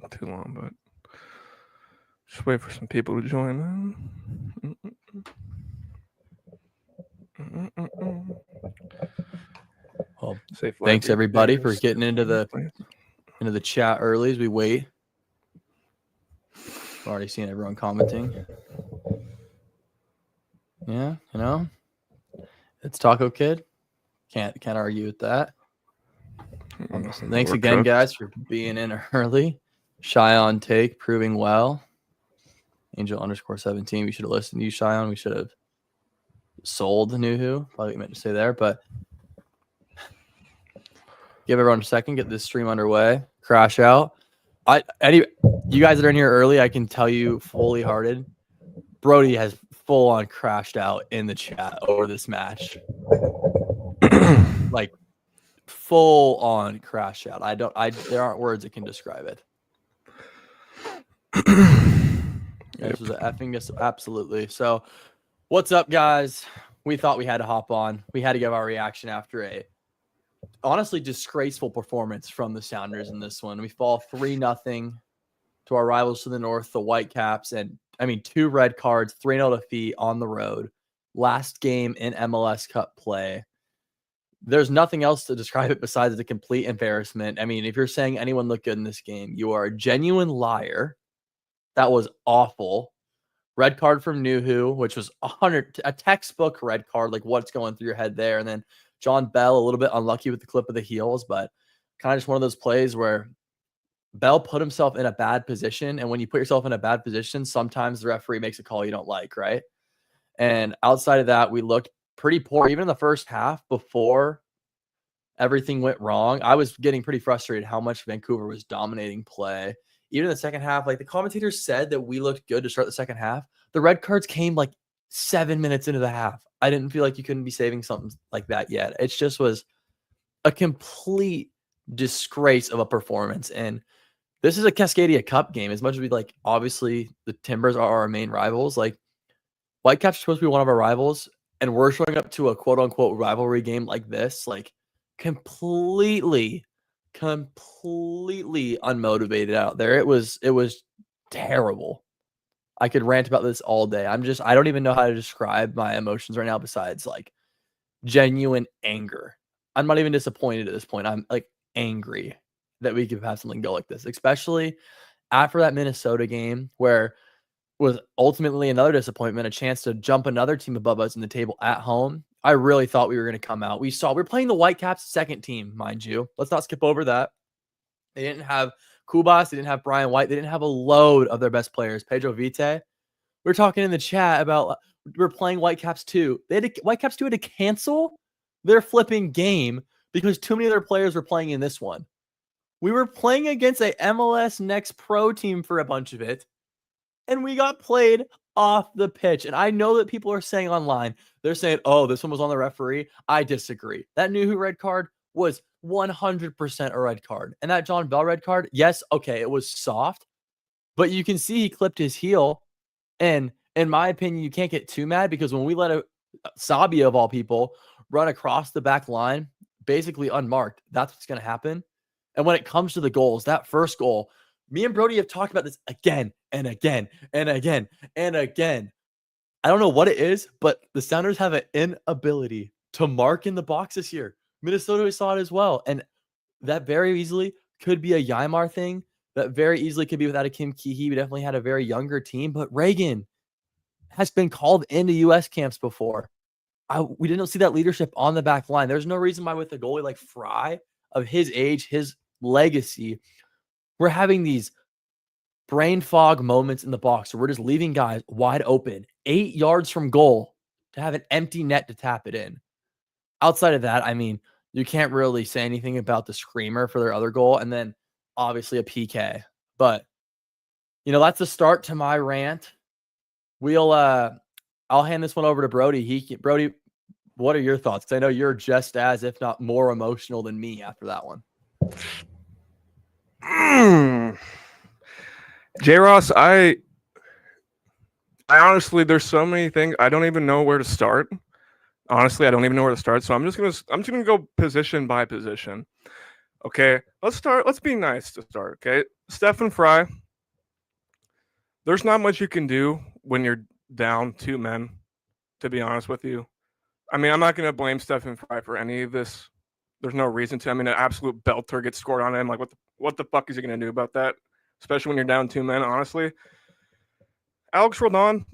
not too long, but just wait for some people to join in. Well, thanks everybody for getting into the chat early as we wait. I've already seen everyone commenting. Yeah, it's Taco Kid. Can't argue with that. Thanks again, guys, for being in early. Shy on take, proving well. Angel_17. We should have listened to you, Cheyenne. We should have sold Nuhu. Probably meant to say there, but give everyone a second, get this stream underway. Crash out. You guys that are in here early, I can tell you fully hearted, Brody has full on crashed out in the chat over this match. Like full on crash out. There aren't words that can describe it. This was an effing absolutely. So what's up, guys? We thought we had to hop on. We had to give our reaction after a honestly disgraceful performance from the Sounders in this one. We fall 3-0 to our rivals to the north, the Whitecaps, and 2 red cards, 3-0 defeat on the road. Last game in MLS Cup play. There's nothing else to describe it besides a complete embarrassment. If you're saying anyone looked good in this game, you are a genuine liar. That was awful. Red card from Nuhu, which was a textbook red card, like what's going through your head there. And then John Bell, a little bit unlucky with the clip of the heels, but kind of just one of those plays where Bell put himself in a bad position. And when you put yourself in a bad position, sometimes the referee makes a call you don't like, right? And outside of that, we looked pretty poor. Even in the first half, before everything went wrong, I was getting pretty frustrated how much Vancouver was dominating play. Even in the second half, like the commentators said that we looked good to start the second half. The red cards came like 7 minutes into the half. I didn't feel like you couldn't be saving something like that yet. It just was a complete disgrace of a performance. And this is a Cascadia Cup game. As much as we like, obviously the Timbers are our main rivals. Like Whitecaps are supposed to be one of our rivals, and we're showing up to a quote unquote rivalry game like this, like completely unmotivated out there. It was terrible. I could rant about this all day. I don't even know how to describe my emotions right now besides like genuine anger. I'm not even disappointed at this point. I'm like angry that we could have something go like this, especially after that Minnesota game where was ultimately another disappointment, a chance to jump another team above us in the table at home. I really thought we were going to come out. We're playing the Whitecaps second team, mind you. Let's not skip over that. They didn't have Kubas. They didn't have Brian White. They didn't have a load of their best players. Pedro Vite. We were talking in the chat about we're playing Whitecaps 2. Whitecaps 2 had to cancel their flipping game because too many of their players were playing in this one. We were playing against a MLS Next Pro team for a bunch of it, and we got played off the pitch. And I know that people are saying online, they're saying, oh, this one was on the referee. I disagree. That Nuhu red card was 100% a red card. And that John Bell red card, yes, okay, it was soft, but you can see he clipped his heel. And in my opinion, you can't get too mad because when we let a Sabia, of all people, run across the back line, basically unmarked, that's what's going to happen. And when it comes to the goals, that first goal, me and Brody have talked about this again and again and again and again. I don't know what it is, but the Sounders have an inability to mark in the box this year. Minnesota saw it as well. And that very easily could be a Ymar thing. That very easily could be without a Kim Keehee. We definitely had a very younger team. But Reagan has been called into U.S. camps before. We didn't see that leadership on the back line. There's no reason why with a goalie like Fry, of his age, his legacy, we're having these brain fog moments in the box where we're just leaving guys wide open, 8 yards from goal to have an empty net to tap it in. Outside of that, you can't really say anything about the screamer for their other goal. And then obviously a PK. But, that's the start to my rant. I'll hand this one over to Brody. Brody, what are your thoughts? Because I know you're just as, if not more emotional than me after that one. J-Ross, I honestly, there's so many things. I don't even know where to start. Honestly, I don't even know where to start. So I'm just gonna go position by position. Okay, let's start. Let's be nice to start. Okay, Stephen Fry, there's not much you can do when you're down 2 men, to be honest with you. I mean, I'm not going to blame Stephen Fry for any of this. There's no reason to. I mean, an absolute belter gets scored on him. Like, what the fuck is he going to do about that? Especially when you're down 2 men, honestly. Alex Rodon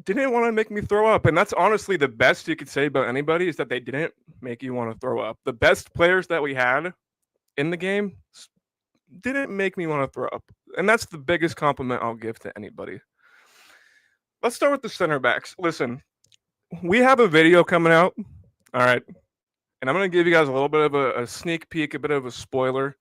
didn't want to make me throw up. And that's honestly the best you could say about anybody is that they didn't make you want to throw up. The best players that we had in the game didn't make me want to throw up. And that's the biggest compliment I'll give to anybody. Let's start with the center backs. Listen, we have a video coming out. All right. And I'm going to give you guys a little bit of a sneak peek, a bit of a spoiler.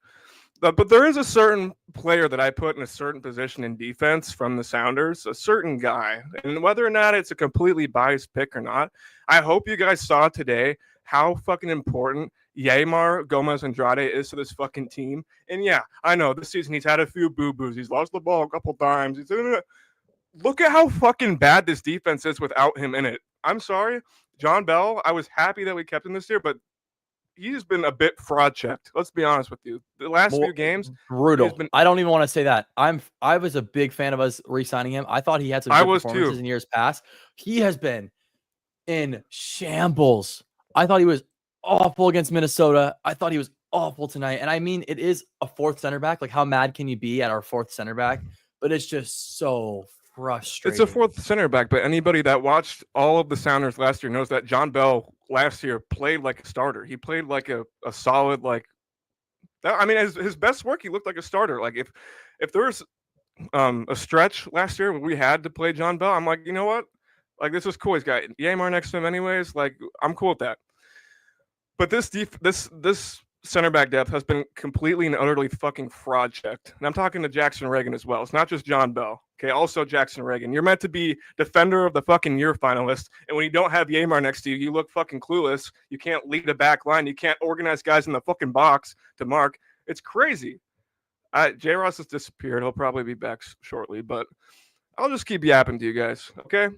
But there is a certain player that I put in a certain position in defense from the Sounders, a certain guy. And whether or not it's a completely biased pick or not, I hope you guys saw today how fucking important Yeimar Gomez Andrade is to this fucking team. And yeah, I know this season he's had a few boo-boos. He's lost the ball a couple times. Look at how fucking bad this defense is without him in it. I'm sorry. John Bell, I was happy that we kept him this year, but he's been a bit fraud checked. Let's be honest with you. The last few games, brutal. I don't even want to say that. I was a big fan of us re-signing him. I thought he had some good performances in years past. He has been in shambles. I thought he was awful against Minnesota. I thought he was awful tonight. And I mean, it is a fourth center back. Like, how mad can you be at our fourth center back? But it's just so frustrating. It's a fourth center back, but anybody that watched all of the Sounders last year knows that John Bell last year played like a starter. He played like a solid, like, I mean, his best work, he looked like a starter. Like, if there was a stretch last year when we had to play John Bell, I'm like, you know what? Like, this is cool. He's got Yeimar next to him anyways. Like, I'm cool with that. But this center back depth has been completely and utterly fucking fraud checked. And I'm talking to Jackson Reagan as well. It's not just John Bell. Okay, also Jackson Reagan. You're meant to be defender of the fucking year finalist. And when you don't have Yeimar next to you, you look fucking clueless. You can't lead a back line. You can't organize guys in the fucking box to mark. It's crazy. J. Ross has disappeared. He'll probably be back shortly, but I'll just keep yapping to you guys, okay?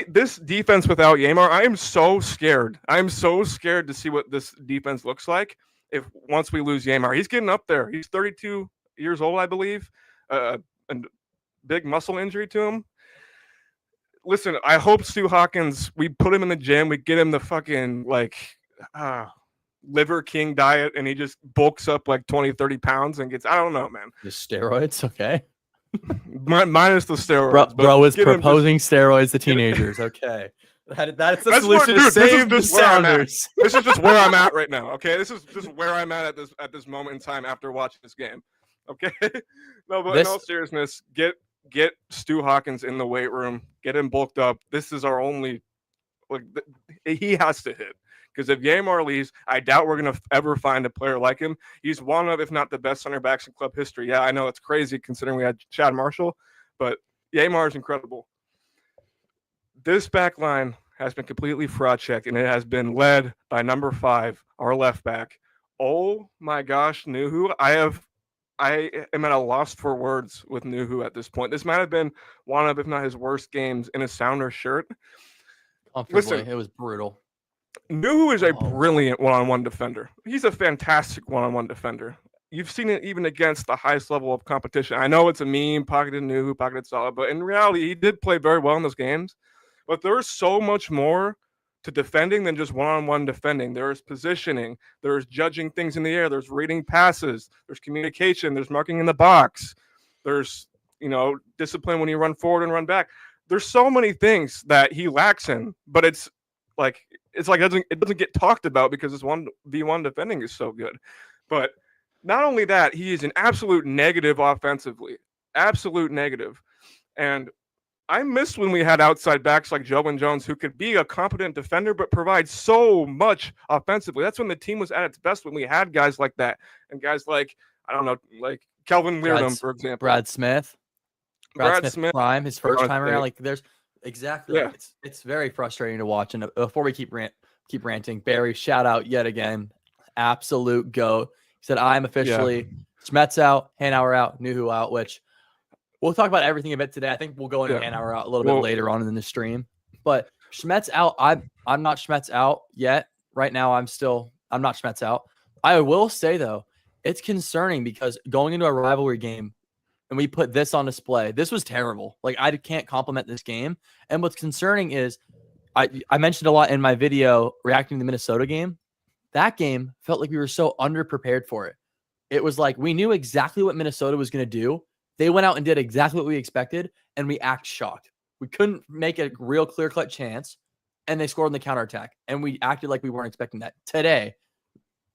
This defense without Yeimar, I am so scared. I'm so scared to see what this defense looks like if once we lose Yeimar. He's getting up there. He's 32 years old, I believe. A big muscle injury to him. Listen, I hope Stu Hawkins, we put him in the gym, we get him the fucking Liver King diet, and he just bulks up like 20, 30 pounds and gets, I don't know, man. The steroids, okay. Minus the steroids. Bro is proposing steroids to teenagers. Okay. That's the solution to save the Sounders. This is just where I'm at right now. Okay. This is just where I'm at this moment in time after watching this game. Okay. No, but in all seriousness, get Stu Hawkins in the weight room, get him bulked up. This is our only, he has to hit. Because if Yeimar leaves, I doubt we're going to ever find a player like him. He's one of, if not the best center backs in club history. Yeah, I know it's crazy considering we had Chad Marshall, but Yeimar is incredible. This back line has been completely fraud checked, and it has been led by number 5, our left back. Oh my gosh, Nuhu. I am at a loss for words with Nuhu at this point. This might have been one of, if not his worst games in a Sounder shirt. Listen, it was brutal. Nuhu is a brilliant one-on-one defender. He's a fantastic one-on-one defender. You've seen it even against the highest level of competition. I know it's a meme, pocketed Nuhu, pocketed Salah, but in reality, he did play very well in those games. But there's so much more to defending than just one-on-one defending. There's positioning. There's judging things in the air. There's reading passes. There's communication. There's marking in the box. There's, discipline when you run forward and run back. There's so many things that he lacks in, but it doesn't get talked about because his 1v1 defending is so good. But not only that, he is an absolute negative offensively. Absolute negative. And I missed when we had outside backs like Jovan Jones who could be a competent defender but provide so much offensively. That's when the team was at its best, when we had guys like that. And guys like, I don't know, like Kelvin Leardom, for example. Brad Smith prime, his first time around. Like, there's exactly. Yeah. It's very frustrating to watch. And before we keep ranting, Barry, shout out yet again, absolute goat. He said, "I'm officially Schmetz out, Hanauer out, Nuhu out." Which we'll talk about everything a bit today. I think we'll go into Hanauer out a little bit later on in the stream. But Schmetz out. I'm not Schmetz out yet. Right now, I'm not Schmetz out. I will say though, it's concerning because going into a rivalry game and we put this on display, this was terrible. Like, I can't compliment this game. And what's concerning is I mentioned a lot in my video reacting to the Minnesota game. That game felt like we were so underprepared for it. It was like we knew exactly what Minnesota was going to do. They went out and did exactly what we expected, and we act shocked. We couldn't make a real clear-cut chance, and they scored on the counterattack, and we acted like we weren't expecting that. Today,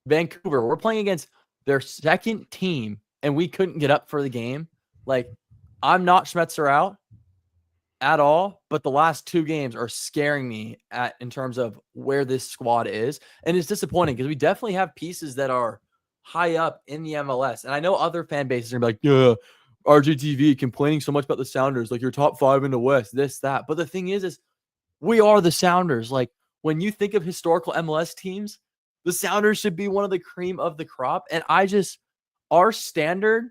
Vancouver, we're playing against their second team, and we couldn't get up for the game. Like, I'm not Schmetzer out at all, but the last two games are scaring me in terms of where this squad is. And it's disappointing because we definitely have pieces that are high up in the MLS. And I know other fan bases are like, yeah, RJTV complaining so much about the Sounders, like you're top 5 in the West, this, that. But the thing is we are the Sounders. Like, when you think of historical MLS teams, the Sounders should be one of the cream of the crop. And our standard,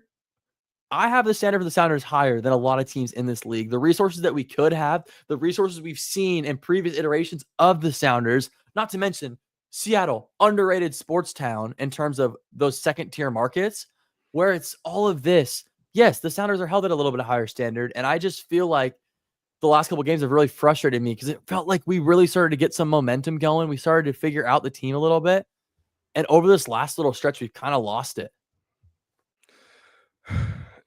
I have the standard for the Sounders higher than a lot of teams in this league. The resources that we could have, the resources we've seen in previous iterations of the Sounders, not to mention Seattle, underrated sports town in terms of those second-tier markets, where it's all of this. Yes, the Sounders are held at a little bit higher standard, and I just feel like the last couple of games have really frustrated me because it felt like we really started to get some momentum going. We started to figure out the team a little bit, and over this last little stretch, we've kind of lost it.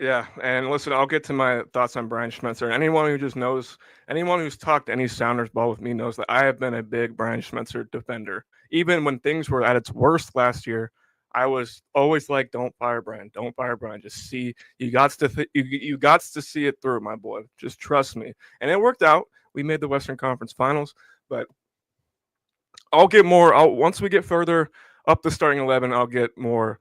Yeah, and listen, I'll get to my thoughts on Brian Schmetzer. Anyone who just knows, anyone who's talked any Sounders ball with me knows that I have been a big Brian Schmetzer defender. Even when things were at its worst last year, I was always like, "Don't fire Brian, don't fire Brian. Just see, you got to see it through, my boy. Just trust me." And it worked out. We made the Western Conference Finals, but I'll get more. Once we get further up the starting 11, I'll get more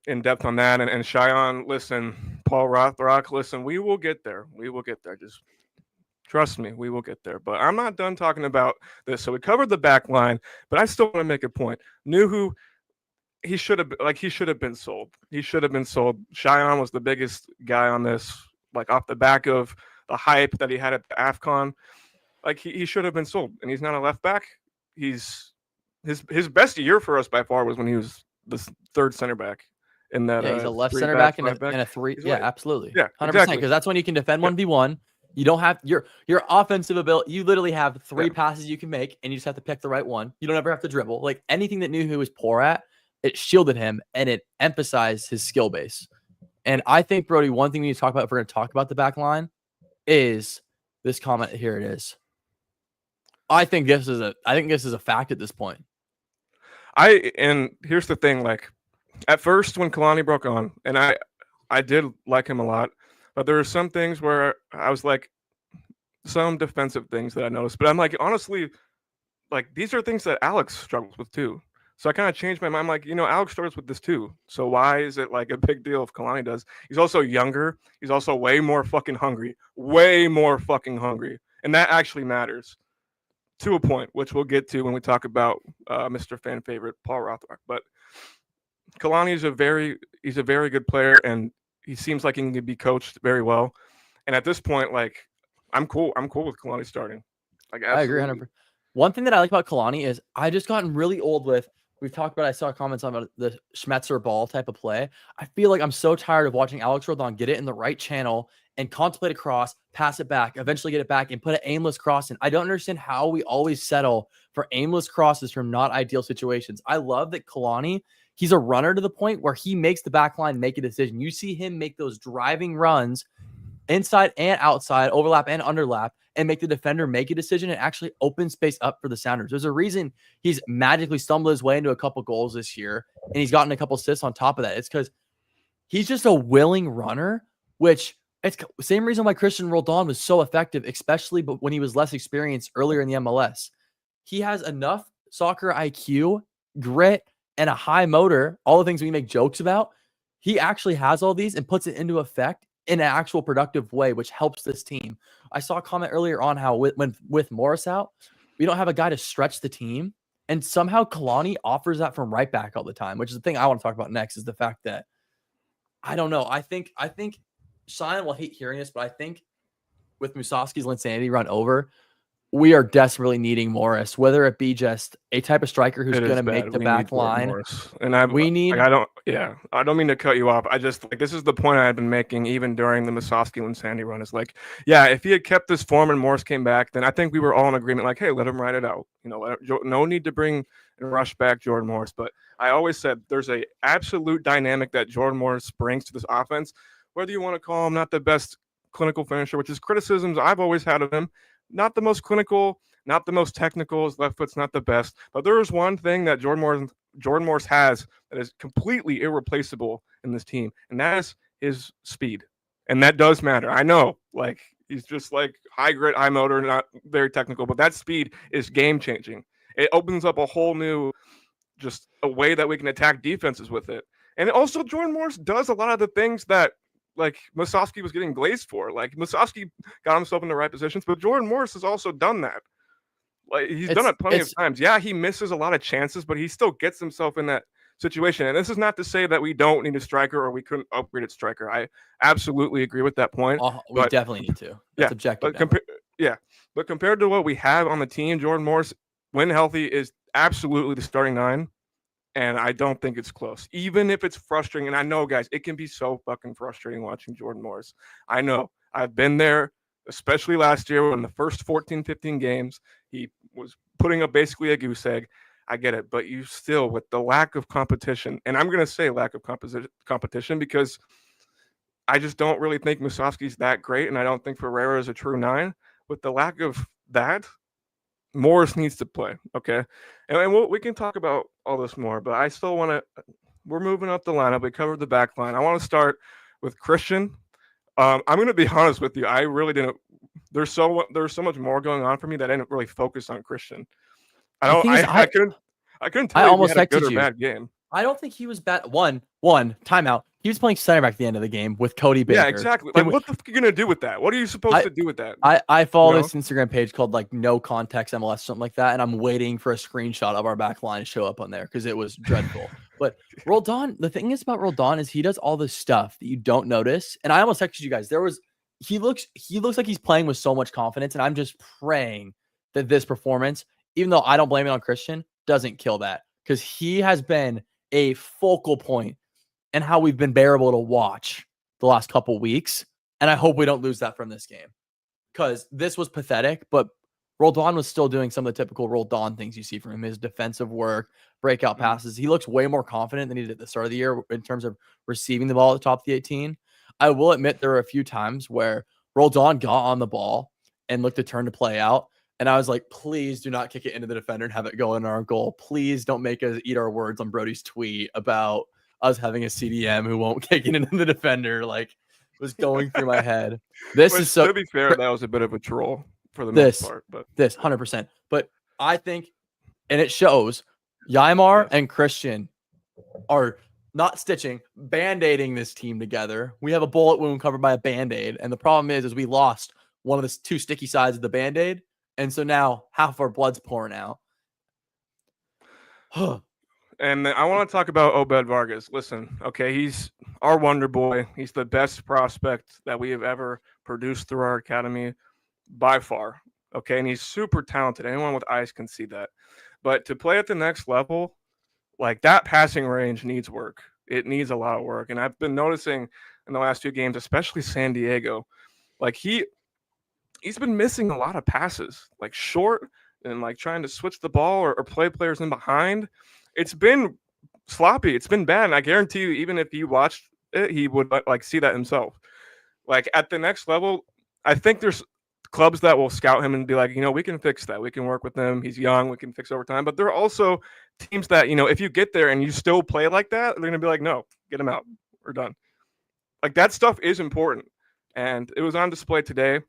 in depth on that. And Cheyenne, listen, Paul Rothrock, listen, we will get there. We will get there. Just trust me, we will get there. But I'm not done talking about this. So we covered the back line, but I still want to make a point. Nuhu, he should have been sold. He should have been sold. Cheyenne was the biggest guy on this, like off the back of the hype that he had at the AFCON. Like he should have been sold. And he's not a left back. His best year for us by far was when he was the third center back. In that, he's a left center back and a three. Yeah, absolutely. Yeah, 100%. exactly. Because that's when you can defend 1v1. You don't have your offensive ability. You literally have three passes you can make, and you just have to pick the right one. You don't ever have to dribble. Like, anything that Nuhu was poor at, it shielded him and it emphasized his skill base. And I think, Brody, one thing we need to talk about if we're going to talk about the back line is this comment. Here it is. I think this is a fact at this point. And here's the thing, like, at first, when Kalani broke on, and I did like him a lot, but there were some things where I was like, some defensive things that I noticed. But I'm like, honestly, like, these are things that Alex struggles with too. So I kind of changed my mind. I'm like, Alex struggles with this too. So why is it like a big deal if Kalani does? He's also younger. He's also way more fucking hungry. Way more fucking hungry. And that actually matters to a point, which we'll get to when we talk about Mr. Fan Favorite, Paul Rothrock. But Kalani is a very good player, and he seems like he can be coached very well. And at this point, like, I'm cool with Kalani starting. Like, absolutely. I agree 100%. One thing that I like about Kalani is I just gotten really old with. We've talked about. I saw comments about the Schmetzer ball type of play. I feel like I'm so tired of watching Alex Rodon get it in the right channel and contemplate a cross, pass it back, eventually get it back, and put an aimless cross in. I don't understand how we always settle for aimless crosses from not ideal situations. I love that Kalani, he's a runner to the point where he makes the back line make a decision. You see him make those driving runs inside and outside, overlap and underlap, and make the defender make a decision and actually open space up for the Sounders. There's a reason he's magically stumbled his way into a couple goals this year, and he's gotten a couple assists on top of that. It's because he's just a willing runner, which it's the same reason why Christian Roldan was so effective, especially when he was less experienced earlier in the MLS. He has enough soccer IQ, grit, and a high motor, all the things we make jokes about. He actually has all these and puts it into effect in an actual productive way, which helps this team. I saw a comment earlier on how with Morris out, we don't have a guy to stretch the team. And somehow Kalani offers that from right back all the time, which is the thing I want to talk about next, is the fact that, I don't know. I think Cheyenne will hate hearing this, but I think with Musovski's Linsanity run over, we are desperately needing Morris, whether it be just a type of striker who's It going is to make bad. the We need back Jordan line. Morris, and I need don't mean to cut you off. I just like this is the point I've been making even during the Musovski and Sandy run. Is like, yeah, if he had kept this form and Morris came back, then I think we were all in agreement. Like, hey, let him ride it out. You know, no need to bring and rush back Jordan Morris. But I always said there's a absolute dynamic that Jordan Morris brings to this offense. Whether you want to call him not the best clinical finisher, which is criticisms I've always had of him, not the most clinical, not the most technical. His left foot's not the best, but there is one thing that Jordan Morris has that is completely irreplaceable in this team, and that is his speed. And that does matter. I know, like he's just like high grit, high motor, not very technical, but that speed is game changing. It opens up a whole new, just a way that we can attack defenses with it. And also, Jordan Morris does a lot of the things that like Musovski was getting glazed for. Like Musovski got himself in the right positions, but Jordan Morris has also done that. Like he's done it plenty of times. Yeah, he misses a lot of chances, but he still gets himself in that situation. And this is not to say that we don't need a striker or we couldn't upgrade at striker. I absolutely agree with that point. We definitely need to. That's objective. But compared to what we have on the team, Jordan Morris, when healthy, is absolutely the starting 9. And I don't think it's close, even if it's frustrating. And I know, guys, it can be so fucking frustrating watching Jordan Morris. I know. I've been there, especially last year when the first 14, 15 games, he was putting up basically a goose egg. I get it. But you still, with the lack of competition, and I'm going to say lack of competition because I just don't really think Musovski's that great, and I don't think Ferreira is a true 9. With the lack of that, Morris needs to play, okay? And we can talk about all this more, but I still want to – we're moving up the lineup. We covered the back line. I want to start with Christian. I'm going to be honest with you. I really didn't – there's so much more going on for me that I didn't really focus on Christian. I couldn't tell you if he had a good or bad game. I don't think he was bad. One timeout. He was playing center back at the end of the game with Cody Baker. Yeah, exactly. Like, what the fuck are you gonna do with that? What are you supposed to do with that? I follow this Instagram page called like No Context MLS, something like that, and I'm waiting for a screenshot of our back line to show up on there because it was dreadful. But Roldan, the thing is about Roldan is he does all this stuff that you don't notice. And I almost texted you guys. He looks like he's playing with so much confidence, and I'm just praying that this performance, even though I don't blame it on Christian, doesn't kill that because he has been a focal point and how we've been bearable to watch the last couple weeks. And I hope we don't lose that from this game because this was pathetic, but Roldan was still doing some of the typical Roldan things you see from him, his defensive work, breakout passes. He looks way more confident than he did at the start of the year in terms of receiving the ball at the top of the 18. I will admit there were a few times where Roldan got on the ball and looked to turn to play out. And I was like, please do not kick it into the defender and have it go in our goal. Please don't make us eat our words on Brody's tweet about us having a CDM who won't kick it into the defender. Like, was going through my head. To be fair, that was a bit of a troll for the most part. But this 100%. But I think, and it shows, Ymar and Christian are not stitching, band-aiding this team together. We have a bullet wound covered by a band-aid. And the problem is we lost one of the 2 sticky sides of the band-aid. And so now half our blood's pouring out. And I want to talk about Obed Vargas. Listen, okay, he's our wonder boy. He's the best prospect that we have ever produced through our academy by far. Okay, and he's super talented. Anyone with eyes can see that. But to play at the next level, like that passing range needs work. It needs a lot of work. And I've been noticing in the last few games, especially San Diego, like he's been missing a lot of passes, like short and like trying to switch the ball or play players in behind. It's been sloppy. It's been bad. And I guarantee you, even if he watched it, he would like see that himself. Like at the next level, I think there's clubs that will scout him and be like, we can fix that. We can work with him. He's young. We can fix over time. But there are also teams that, if you get there and you still play like that, they're going to be like, no, get him out. We're done. Like that stuff is important. And it was on display today.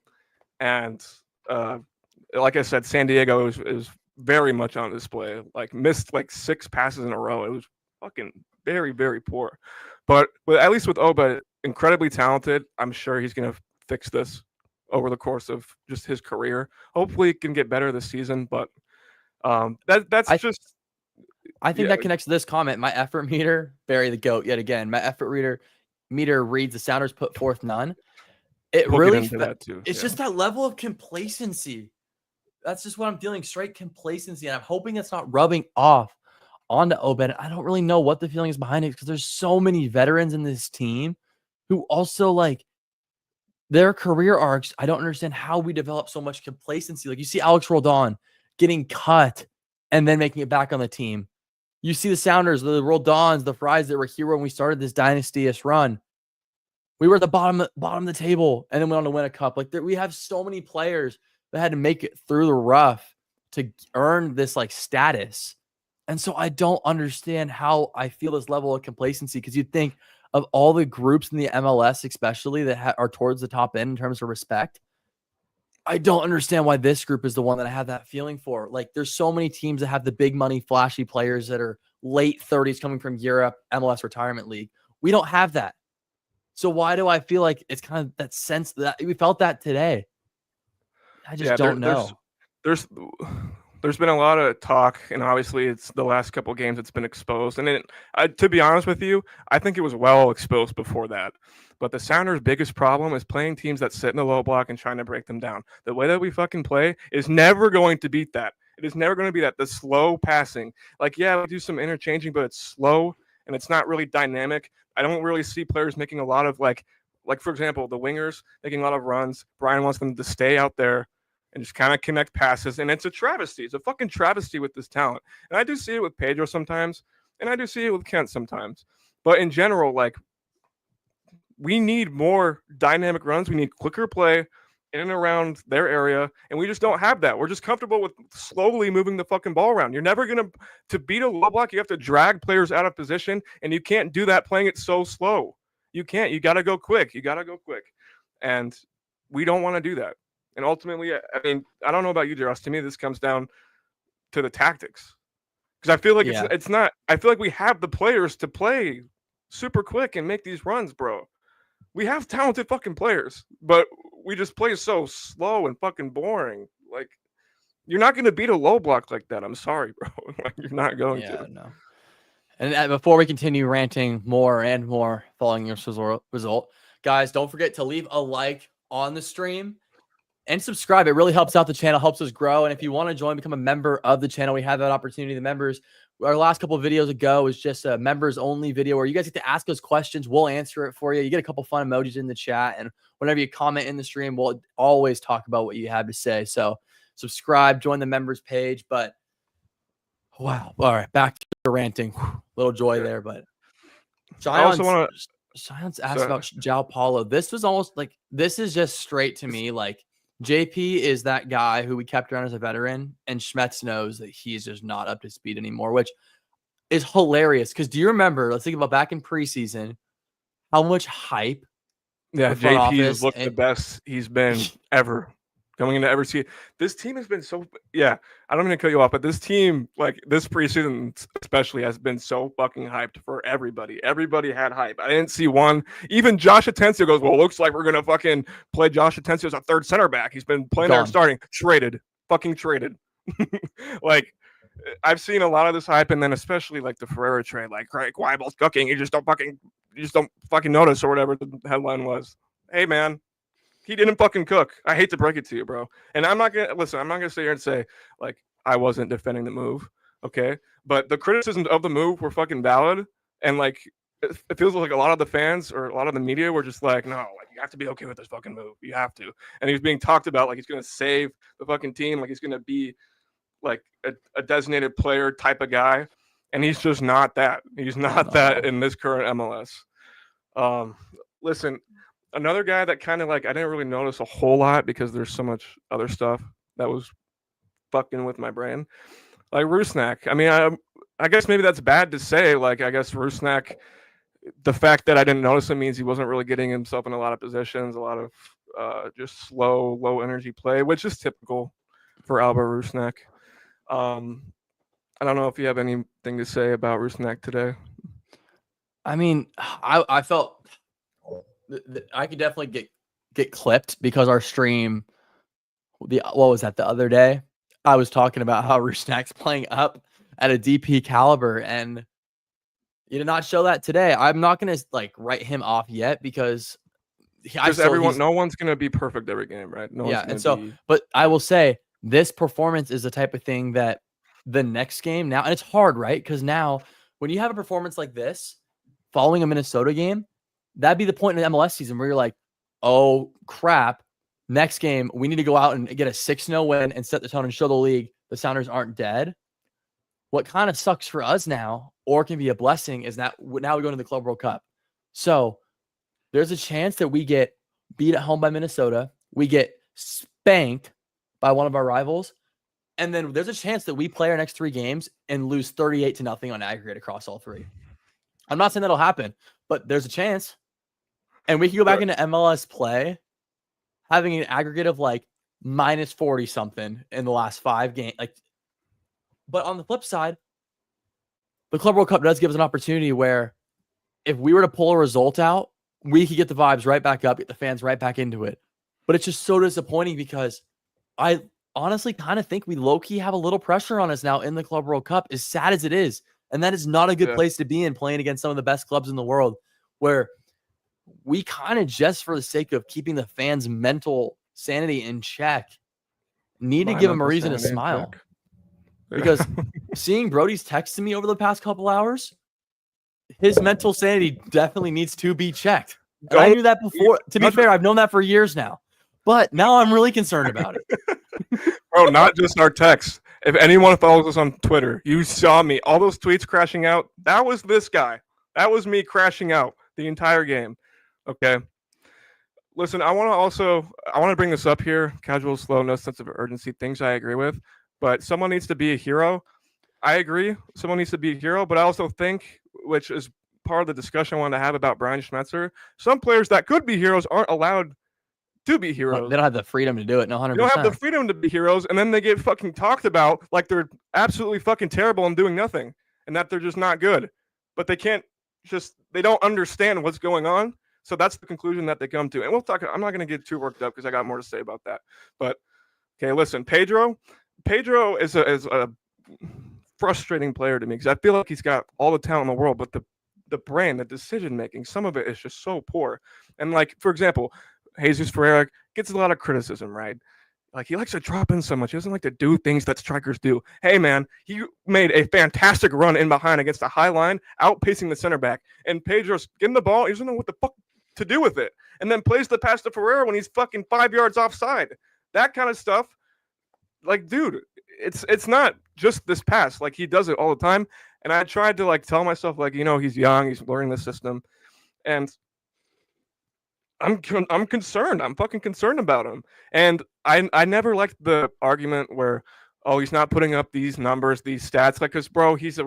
And like I said, San Diego is very much on display. Like missed like 6 passes in a row. It was fucking very, very poor. But at least with Obed, incredibly talented. I'm sure he's going to fix this over the course of just his career. Hopefully he can get better this season. But I think that connects to this comment. My effort meter, Barry the GOAT yet again. My effort meter reads the Sounders put forth none. It we'll really get into that too. It's just that level of complacency. That's just what I'm feeling, straight complacency. And I'm hoping it's not rubbing off onto Obed. I don't really know what the feeling is behind it because there's so many veterans in this team who also like their career arcs. I don't understand how we develop so much complacency. Like you see Alex Roldan getting cut and then making it back on the team. You see the Sounders, the Roldans, the Fries that were here when we started this dynasty-ish run. We were at the bottom of the table and then went on to win a cup. Like we have so many players that had to make it through the rough to earn this like status. And so I don't understand how I feel this level of complacency because you'd think of all the groups in the MLS, especially that are towards the top end in terms of respect. I don't understand why this group is the one that I have that feeling for. Like there's so many teams that have the big money, flashy players that are late 30s coming from Europe, MLS retirement league. We don't have that. So why do I feel like it's kind of that sense that we felt that today? I just don't know. There's been a lot of talk, and obviously it's the last couple of games it's been exposed. And to be honest with you, I think it was well exposed before that. But the Sounders' biggest problem is playing teams that sit in the low block and trying to break them down. The way that we fucking play is never going to beat that. It is never going to be that. The slow passing. Like, yeah, we do some interchanging, but it's slow and it's not really dynamic. I don't really see players making a lot of like for example, the wingers making a lot of runs. Brian wants them to stay out there and just kind of connect passes. And it's a travesty. It's a fucking travesty with this talent. And I do see it with Pedro sometimes, and I do see it with Kent sometimes. But in general, like, we need more dynamic runs. We need quicker play in and around their area, and we just don't have that. We're just comfortable with slowly moving the fucking ball around. You're never going to beat a low block, you have to drag players out of position, and you can't do that playing it so slow. You can't. You got to go quick. And we don't want to do that. And ultimately, I mean, I don't know about you, Jaros. To me, this comes down to the tactics. Because I feel like it's not – I feel like we have the players to play super quick and make these runs, bro. We have talented fucking players, but we just play so slow and fucking boring. Like, you're not going to beat a low block like that. I'm sorry, bro. Like, you're not going to. No. And before we continue ranting more and more following your result, guys, don't forget to leave a like on the stream and subscribe. It really helps out the channel, helps us grow. And if you want to join, become a member of the channel, we have that opportunity. The members, our last couple of videos ago was just a members only video where you guys get to ask us questions. We'll answer it for you. You get a couple fun emojis in the chat. And whenever you comment in the stream, we'll always talk about what you have to say. So subscribe, join the members page. But wow. All right. Back to ranting. Little joy there. But Science asked about João Paulo. This was almost like, this is just straight to me. Like, JP is that guy who we kept around as a veteran, and Schmetz knows that he's just not up to speed anymore, which is hilarious. Because do you remember, let's think about back in preseason, how much hype? Yeah, JP has looked the best he's been ever. Coming into every season. This team has been so – yeah, I don't mean to cut you off, but this team, like this preseason especially, has been so fucking hyped for everybody. Everybody had hype. I didn't see one. Even Josh Atencio goes, well, looks like we're going to fucking play Josh Atencio as a third center back. He's been playing there starting. Traded. Fucking traded. Like, I've seen a lot of this hype, and then especially like the Ferreira trade, like, Craig Weibel's cooking. You just don't fucking notice, or whatever the headline was. Hey, man. He didn't fucking cook. I hate to break it to you, bro. And I'm not gonna sit here and say like I wasn't defending the move, okay? But the criticisms of the move were fucking valid, and like it feels like a lot of the fans or a lot of the media were just like, no, like you have to be okay with this fucking move. You have to. And he was being talked about like he's gonna save the fucking team, like he's gonna be like a designated player type of guy, and he's just not that. He's not that in this current MLS. Listen. Another guy that kind of like I didn't really notice a whole lot because there's so much other stuff that was fucking with my brain. Like Rusnak. I mean, I guess maybe that's bad to say. Like, I guess Rusnak, the fact that I didn't notice him means he wasn't really getting himself in a lot of positions, a lot of just slow, low energy play, which is typical for Alba Rusnak. I don't know if you have anything to say about Rusnak today. I mean, I felt I could definitely get clipped because our stream, what was that the other day? I was talking about how Rusnak's playing up at a DP caliber, and you did not show that today. I'm not gonna like write him off yet because no one's gonna be perfect every game, right? But I will say this performance is the type of thing that the next game now, and it's hard, right? Because now when you have a performance like this following a Minnesota game, that'd be the point in the MLS season where you're like, oh crap, next game we need to go out and get a 6-0 win and set the tone and show the league the Sounders aren't dead. What kind of sucks for us now, or can be a blessing, is that now we go to the Club World Cup. So there's a chance that we get beat at home by Minnesota, we get spanked by one of our rivals, and then there's a chance that we play our next 3 games and lose 38-0 on aggregate across all 3. I'm not saying that'll happen, but there's a chance. And we can go back into MLS play having an aggregate of like minus 40 something in the last 5 games. But on the flip side, the Club World Cup does give us an opportunity where if we were to pull a result out, we could get the vibes right back up, get the fans right back into it. But it's just so disappointing because I honestly kind of think we low-key have a little pressure on us now in the Club World Cup, as sad as it is. And that is not a good place to be in, playing against some of the best clubs in the world, where we kind of, just for the sake of keeping the fans' mental sanity in check, need to give them a reason to smile. Because seeing Brody's text to me over the past couple hours, his mental sanity definitely needs to be checked. And I knew that before. To be fair, I've known that for years now. But now I'm really concerned about it. Bro, not just our text. If anyone follows us on Twitter, you saw me. All those tweets crashing out, that was this guy. That was me crashing out the entire game. Okay. Listen, I want to bring this up here. Casual, slow, no sense of urgency, things I agree with. But someone needs to be a hero. I agree. Someone needs to be a hero. But I also think, which is part of the discussion I wanted to have about Brian Schmetzer, some players that could be heroes aren't allowed to be heroes. They don't have the freedom to do it. No, 100%. They don't have the freedom to be heroes, and then they get fucking talked about like they're absolutely fucking terrible and doing nothing, and that they're just not good. But they don't understand what's going on. So that's the conclusion that they come to. And we'll talk. I'm not going to get too worked up because I got more to say about that. But okay, listen, Pedro is a frustrating player to me because I feel like he's got all the talent in the world, but the brain, the decision making, some of it is just so poor. And like, for example, Jesus Ferreira gets a lot of criticism, right? Like, he likes to drop in so much. He doesn't like to do things that strikers do. Hey, man, he made a fantastic run in behind against a high line, outpacing the center back. And Pedro's getting the ball. He doesn't know what the fuck to do with it. And then plays the pass to Ferreira when he's fucking 5 yards offside. That kind of stuff. Like, dude, it's not just this pass. Like, he does it all the time. And I tried to, like, tell myself, like, he's young. He's learning the system. And I'm concerned. I'm fucking concerned about him. And I never liked the argument where, oh, he's not putting up these numbers, these stats. Like, because, bro, he's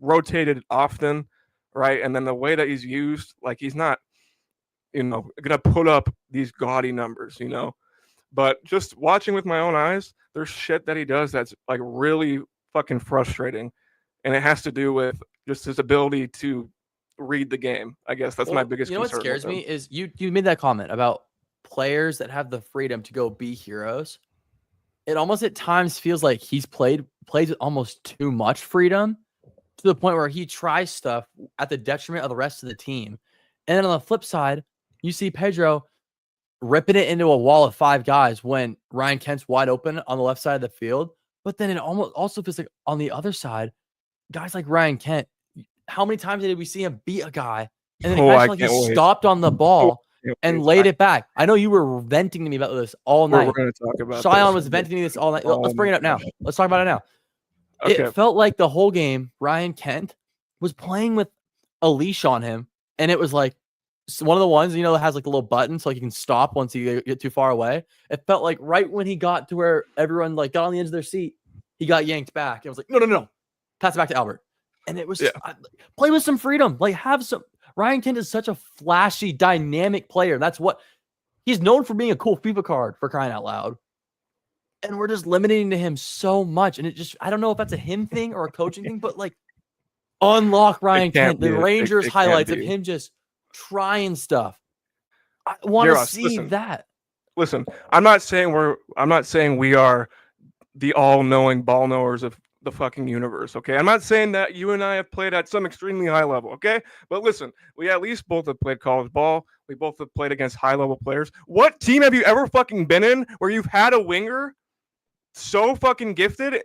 rotated often, right? And then the way that he's used, like, he's not, going to put up these gaudy numbers, But just watching with my own eyes, there's shit that he does that's, like, really fucking frustrating. And it has to do with just his ability to read the game. I guess that's my biggest concern. What scares me is you made that comment about players that have the freedom to go be heroes. It almost at times feels like he's plays with almost too much freedom, to the point where he tries stuff at the detriment of the rest of the team. And then on the flip side, you see Pedro ripping it into a wall of 5 guys when Ryan Kent's wide open on the left side of the field. But then it almost also feels like on the other side, guys like Ryan Kent, how many times did we see him beat a guy and then he stopped on the ball and laid it back? I know you were venting to me about this all night. We're going to talk about Cheyenne was venting to me this all night. Let's bring it up now. Let's talk about it now. Okay. It felt like the whole game, Ryan Kent was playing with a leash on him, and it was like one of the ones, that has like a little button so like you can stop once you get too far away. It felt like right when he got to where everyone like got on the edge of their seat, he got yanked back. It was like, no. Pass it back to Albert. And it was play with some freedom. Like, have some. Ryan Kent is such a flashy, dynamic player. That's what he's known for, being a cool FIFA card, for crying out loud. And we're just limiting to him so much. And it just, I don't know if that's a him thing or a coaching thing, but like, unlock Ryan Kent. The Rangers highlights of him just trying stuff. I want to see that. Listen, I'm not saying we are the all-knowing ball knowers of the fucking universe, okay? I'm not saying that you and I have played at some extremely high level, okay? But listen, we at least both have played college ball. We both have played against high-level players. What team have you ever fucking been in where you've had a winger so fucking gifted,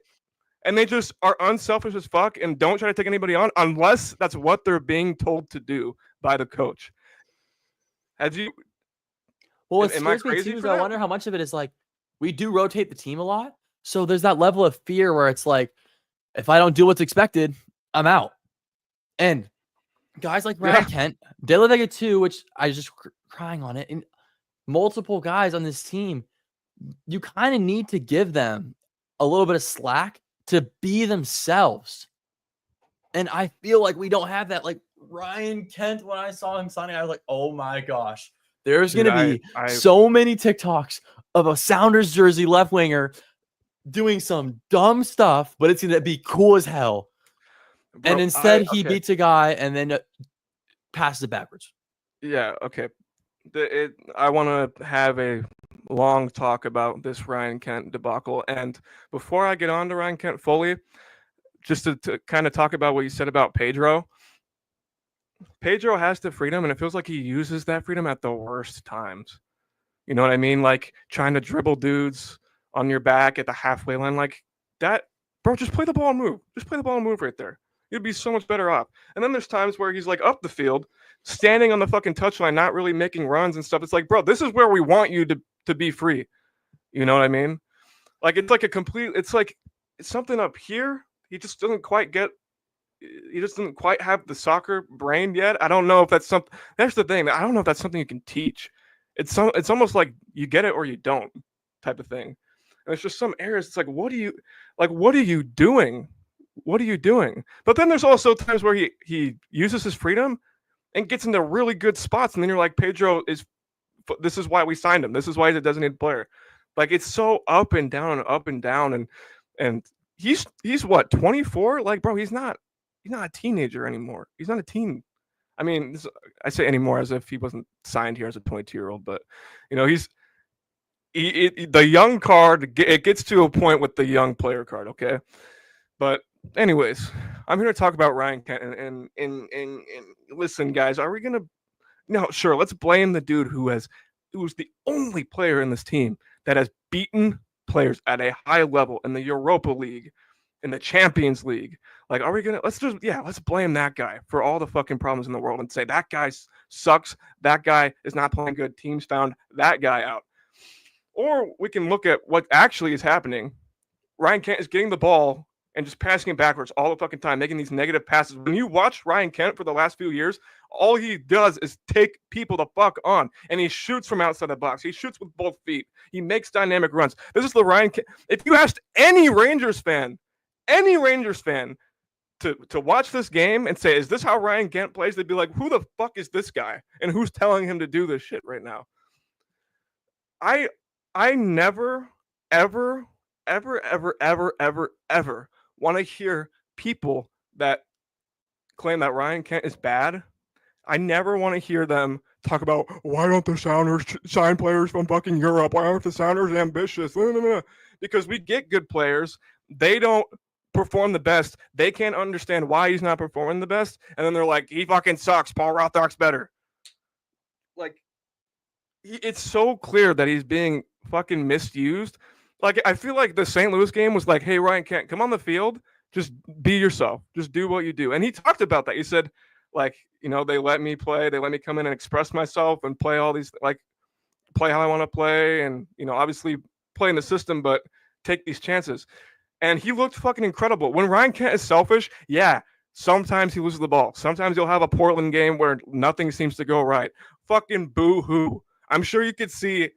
and they just are unselfish as fuck and don't try to take anybody on unless that's what they're being told to do by the coach. Have you? Well, what Am I scares me crazy too is for I that? wonder how much of it is like we do rotate the team a lot. So there's that level of fear where it's like, if I don't do what's expected, I'm out. And guys like Ryan Yeah. Kent, De La Vega too, which I just crying on it, and multiple guys on this team, you kind of need to give them a little bit of slack to be themselves. And I feel like we don't have that. Like Ryan Kent, when I saw him signing, I was like, oh my gosh, there's Dude, going to be I so many TikToks of a Sounders jersey left winger doing some dumb stuff, but it's going to be cool as hell. bro, And instead, he okay. beats a guy and then passes it backwards. Yeah, okay. I want to have a long talk about this Ryan Kent debacle. And before I get on to Ryan Kent fully, just to kind of talk about what you said about Pedro. Pedro has the freedom, and it feels like he uses that freedom at the worst times. You know what I mean? Like trying to dribble dudes on your back at the halfway line. Like that, bro, just play the ball and move. Just play the ball and move right there. You'd be so much better off. And then there's times where he's like up the field, standing on the fucking touchline, not really making runs and stuff. It's like, bro, this is where we want you to be free. You know what I mean? Like it's like a complete. It's like it's something up here. He just doesn't quite get. He just doesn't quite have the soccer brain yet. I don't know if that's something. That's the thing. I don't know if that's something you can teach. It's almost like you get it or you don't type of thing. And it's just some areas. It's like what are you doing? What are you doing? But then there's also times where he uses his freedom and gets into really good spots, and then you're like, Pedro is. This is why we signed him. This is why he's a designated player. Like it's so up and down and up and down, and he's what 24? Like bro, he's not a teenager anymore. He's not a teen. I mean, I say anymore as if he wasn't signed here as a 22-year-old, but you know, the young card. It gets to a point with the young player card, okay? But anyways, I'm here to talk about Ryan Kent and listen, guys, are we gonna? No, sure. Let's blame the dude who's the only player in this team that has beaten players at a high level in the Europa League, in the Champions League. Like, are we gonna? Let's blame that guy for all the fucking problems in the world and say that guy sucks. That guy is not playing good. Teams found that guy out. Or we can look at what actually is happening. Ryan Kent is getting the ball and just passing it backwards all the fucking time, making these negative passes. When you watch Ryan Kent for the last few years, all he does is take people the fuck on, and he shoots from outside the box. He shoots with both feet. He makes dynamic runs. This is the Ryan Kent. If you asked any Rangers fan to watch this game and say, is this how Ryan Kent plays? They'd be like, who the fuck is this guy? And who's telling him to do this shit right now? I never, ever, ever, ever, ever, ever, ever want to hear people that claim that Ryan Kent is bad. I never want to hear them talk about why don't the Sounders sign players from fucking Europe? Why aren't the Sounders ambitious? Because we get good players. They don't perform the best. They can't understand why he's not performing the best. And then they're like, he fucking sucks. Paul Rothrock's better. Like, it's so clear that he's being fucking misused. Like, I feel like the St. Louis game was like, hey, Ryan Kent, come on the field. Just be yourself. Just do what you do. And he talked about that. He said, like, you know, they let me play. They let me come in and express myself and play all these, like, play how I want to play. And, you know, obviously play in the system, but take these chances. And he looked fucking incredible. When Ryan Kent is selfish, yeah, sometimes he loses the ball. Sometimes you'll have a Portland game where nothing seems to go right. Fucking boo-hoo. I'm sure you could see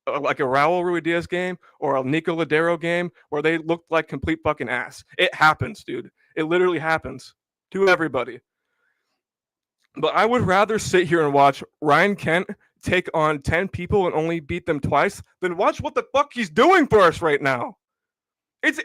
like a Raul Ruidiaz game or a Nico Ladero game where they looked like complete fucking ass. It happens, dude. It literally happens to everybody. But I would rather sit here and watch Ryan Kent take on 10 people and only beat them twice than watch what the fuck he's doing for us right now. It's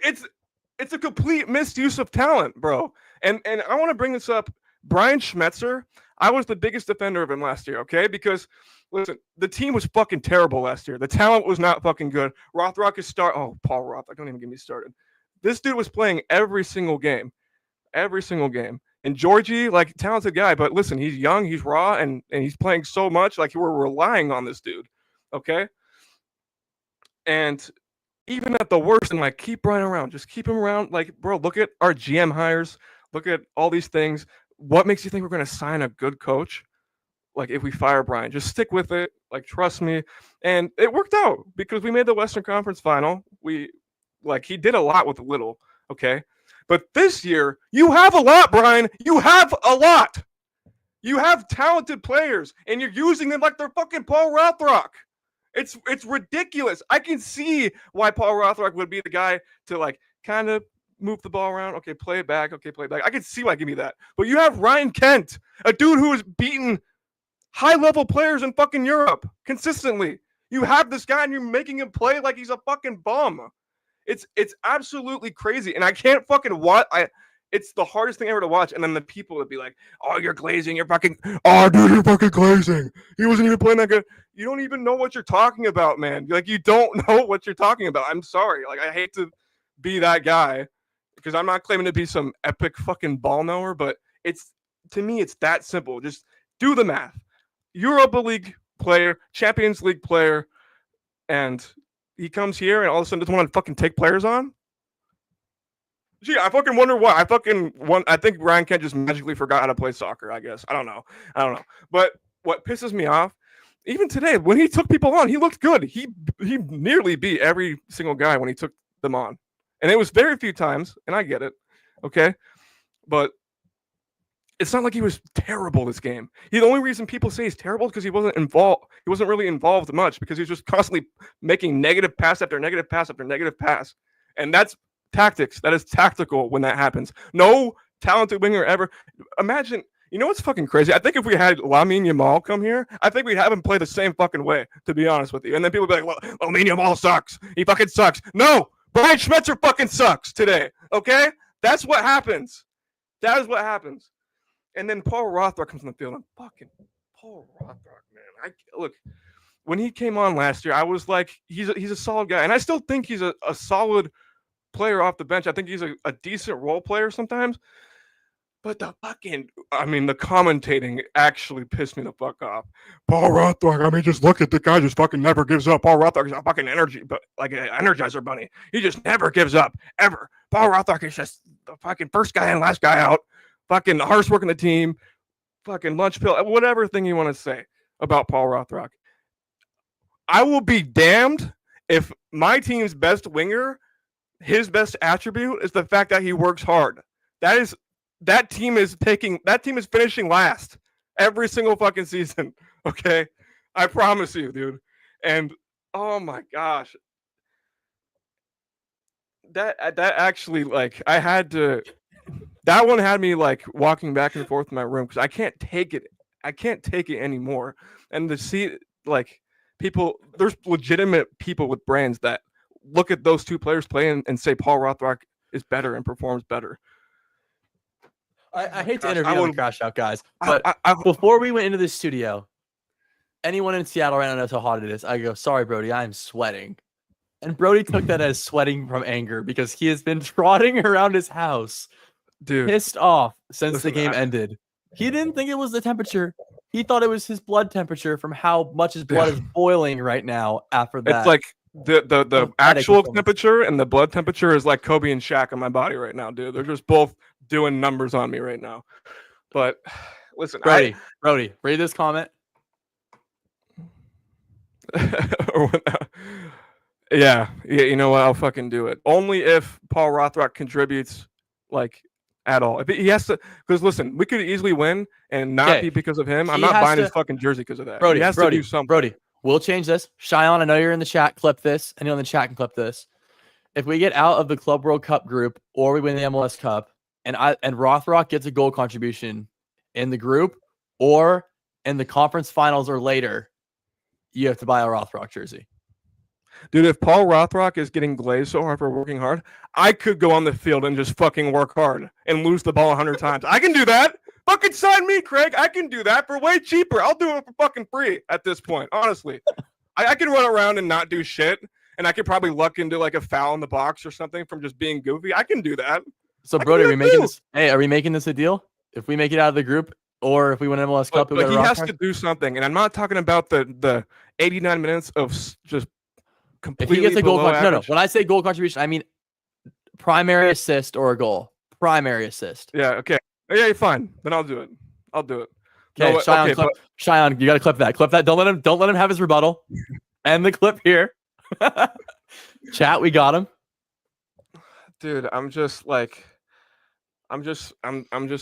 a complete misuse of talent, bro. And I want to bring this up. Brian Schmetzer, I was the biggest defender of him last year, okay? Because listen, the team was fucking terrible last year. The talent was not fucking good. Rothrock is Paul Rothrock, don't even get me started. This dude was playing every single game. And Georgie, like, talented guy, but listen, he's young, he's raw, and he's playing so much. Like, we're relying on this dude, okay? And even at the worst, and like keep Brian around. Just keep him around. Like, bro, look at our GM hires. Look at all these things. What makes you think we're going to sign a good coach? Like, if we fire Brian, just stick with it. Like, trust me. And it worked out because we made the Western Conference final. He did a lot with little. Okay. But this year, you have a lot, Brian. You have a lot. You have talented players, and you're using them like they're fucking Paul Rothrock. It's ridiculous. I can see why Paul Rothrock would be the guy to like kind of move the ball around. Okay, play it back. Okay, play it back. I can see why give me that. But you have Ryan Kent, a dude who has beaten high-level players in fucking Europe consistently. You have this guy and you're making him play like he's a fucking bum. It's absolutely crazy. And I can't fucking watch. It's the hardest thing ever to watch. And then the people would be like, oh, you're glazing. You're fucking, oh, dude, you're fucking glazing. He wasn't even playing that good. You don't even know what you're talking about, man. Like, you don't know what you're talking about. I'm sorry. Like, I hate to be that guy because I'm not claiming to be some epic fucking ball knower, but to me, it's that simple. Just do the math. Europa League player, Champions League player, and he comes here and all of a sudden doesn't want to fucking take players on? Gee, I fucking wonder why. I think Ryan Kent just magically forgot how to play soccer, I guess. I don't know. But what pisses me off, even today, when he took people on, he looked good. He nearly beat every single guy when he took them on. And it was very few times, and I get it. Okay? But it's not like he was terrible this game. The only reason people say he's terrible is because he wasn't involved. He wasn't really involved much because he was just constantly making negative pass after negative pass after negative pass. And that's tactics. That is tactical when that happens. No talented winger ever. Imagine, you know what's fucking crazy? I think if we had Lamine Yamal come here, I think we'd have him play the same fucking way, to be honest with you. And then people would be like, well, Lamine Yamal sucks. He fucking sucks. No, Brian Schmetzer fucking sucks today. Okay? That's what happens. That is what happens. And then Paul Rothrock comes on the field. I'm fucking Paul Rothrock, man. Look, when he came on last year, I was like, he's a solid guy. And I still think he's a solid player off the bench. I think he's a decent role player sometimes. But the commentating actually pissed me the fuck off. Paul Rothrock, just look at the guy, just fucking never gives up. Paul Rothrock is a fucking Energizer bunny. He just never gives up, ever. Paul Rothrock is just the fucking first guy in, last guy out. Fucking hardest working the team, fucking lunch pill, whatever thing you want to say about Paul Rothrock. I will be damned if my team's best winger, his best attribute is the fact that he works hard. That team is finishing last every single fucking season. Okay, I promise you, dude. And oh my gosh, that actually, like, I had to. That one had me like walking back and forth in my room because I can't take it. I can't take it anymore. And to see like people, there's legitimate people with brains that look at those two players play and say Paul Rothrock is better and performs better. I hate to interview on the Crash Out, guys, but before we went into the studio, anyone in Seattle right now knows how hot it is. I go, sorry, Brody, I'm sweating. And Brody took that as sweating from anger because he has been trotting around his house. Dude, pissed off since the game ended. He didn't think it was the temperature. He thought it was his blood temperature from how much his blood is boiling right now after that. It's like the actual temperature and the blood temperature is like Kobe and Shaq on my body right now, dude. They're just both doing numbers on me right now. But listen, Brody, read this comment. Yeah, you know what? I'll fucking do it. Only if Paul Rothrock contributes, like, at all. If he has to, because listen, we could easily win and not be because of him. I'm not buying his fucking jersey because of that. Brody, he has to do something. Brody, we'll change this. Cheyenne, I know you're in the chat. Clip this. Anyone in the chat can clip this. If we get out of the Club World Cup group or we win the MLS Cup, and Rothrock gets a goal contribution in the group or in the conference finals or later, you have to buy a Rothrock jersey. Dude, if Paul Rothrock is getting glazed so hard for working hard, I could go on the field and just fucking work hard and lose the ball 100 times. I can do that. Fucking sign me, Craig. I can do that for way cheaper. I'll do it for fucking free at this point, honestly. I can run around and not do shit, and I could probably luck into like a foul in the box or something from just being goofy. I can do that. So, Brody, are we making this? Hey, are we making this a deal? If we make it out of the group, or if we win MLS Cup, but he has to do something. And I'm not talking about the 89 minutes of just completely If he gets a goal, below no. average. When I say goal contribution, I mean primary assist or a goal. Primary assist. Yeah. Okay. Yeah. Fine. Then I'll do it. I'll do it. Okay, No. Cheyenne, Okay. But Cheyenne, you got to clip that. Clip that. Don't let him have his rebuttal. End the clip here. Chat, we got him. dude, I'm just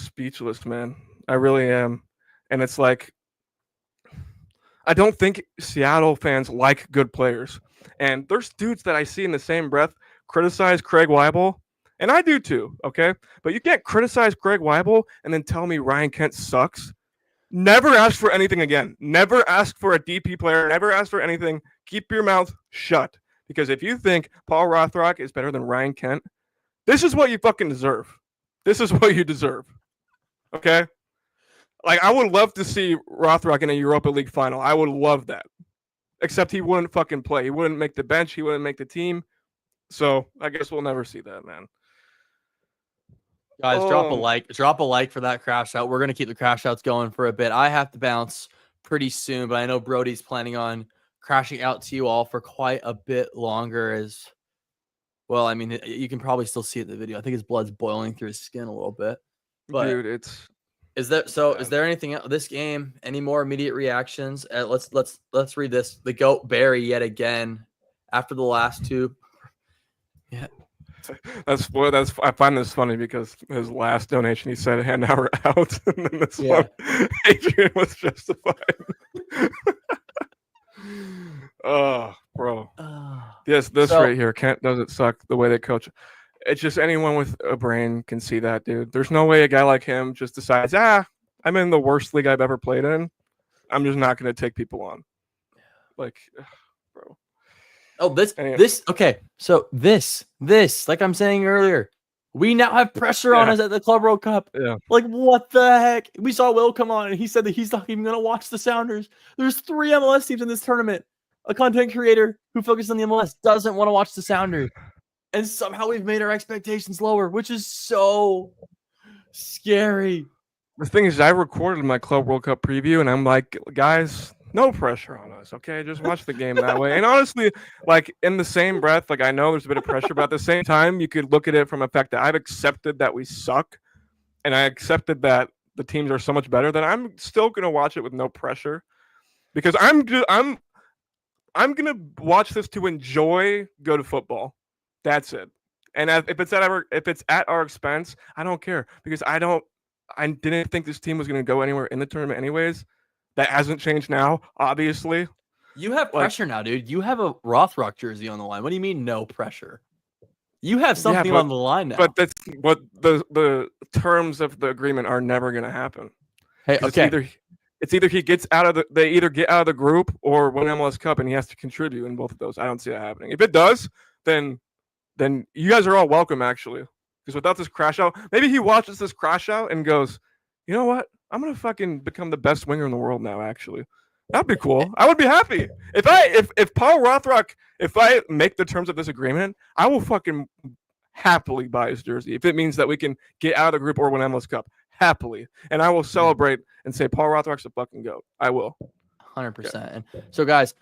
speechless, man. I really am. And it's like, I don't think Seattle fans like good players. And there's dudes that I see in the same breath criticize Craig Weibel, and I do too, okay? But you can't criticize Craig Weibel and then tell me Ryan Kent sucks. Never ask for anything again. Never ask for a DP player. Never ask for anything. Keep your mouth shut. Because if you think Paul Rothrock is better than Ryan Kent, this is what you fucking deserve. This is what you deserve. Okay? Like, I would love to see Rothrock in a Europa League final. I would love that. Except he wouldn't fucking play. He wouldn't make the bench. He wouldn't make the team. So I guess we'll never see that, man. Guys, drop a like for that crash out. We're gonna keep the crash outs going for a bit. I have to bounce pretty soon, but I know Brody's planning on crashing out to you all for quite a bit longer. As well, I mean, you can probably still see it in the video. I think his blood's boiling through his skin a little bit. But dude, is there anything else this game? Any more immediate reactions? Let's read this. The GOAT Barry yet again after the last two. Yeah. I find this funny because his last donation he said hand hour out, and then this one Adrian was justified. Oh, bro. Yes, this right here. Kent doesn't suck the way they coach. It's just anyone with a brain can see that, dude. There's no way a guy like him just decides, I'm in the worst league I've ever played in. I'm just not going to take people on. Like, bro. Oh, okay. So this, like I'm saying earlier, we now have pressure on us at the Club World Cup. Yeah. Like, what the heck? We saw Will come on and he said that he's not even going to watch the Sounders. There's 3 MLS teams in this tournament. A content creator who focuses on the MLS doesn't want to watch the Sounders. And somehow we've made our expectations lower, which is so scary. The thing is, I recorded my Club World Cup preview, and I'm like, guys, no pressure on us, okay? Just watch the game that way. And honestly, like, in the same breath, like, I know there's a bit of pressure, but at the same time, you could look at it from a fact that I've accepted that we suck, and I accepted that the teams are so much better that I'm still going to watch it with no pressure because I'm going to watch this to enjoy good football. That's it. And if it's at our expense, I don't care because I didn't think this team was going to go anywhere in the tournament anyways. That hasn't changed now, obviously. You have pressure now, dude. You have a Rothrock jersey on the line. What do you mean no pressure? You have something on the line now. But that's what the terms of the agreement are never going to happen. Hey, okay. It's either he gets they either get out of the group or win MLS Cup, and he has to contribute in both of those. I don't see that happening. If it does, then you guys are all welcome, actually. Because without this crash out, maybe he watches this crash out and goes, you know what? I'm going to fucking become the best winger in the world now, actually. That'd be cool. I would be happy. If Paul Rothrock, if I make the terms of this agreement, I will fucking happily buy his jersey. If it means that we can get out of the group or win MLS Cup, happily. And I will celebrate and say, Paul Rothrock's a fucking GOAT. I will. 100%. And so, guys,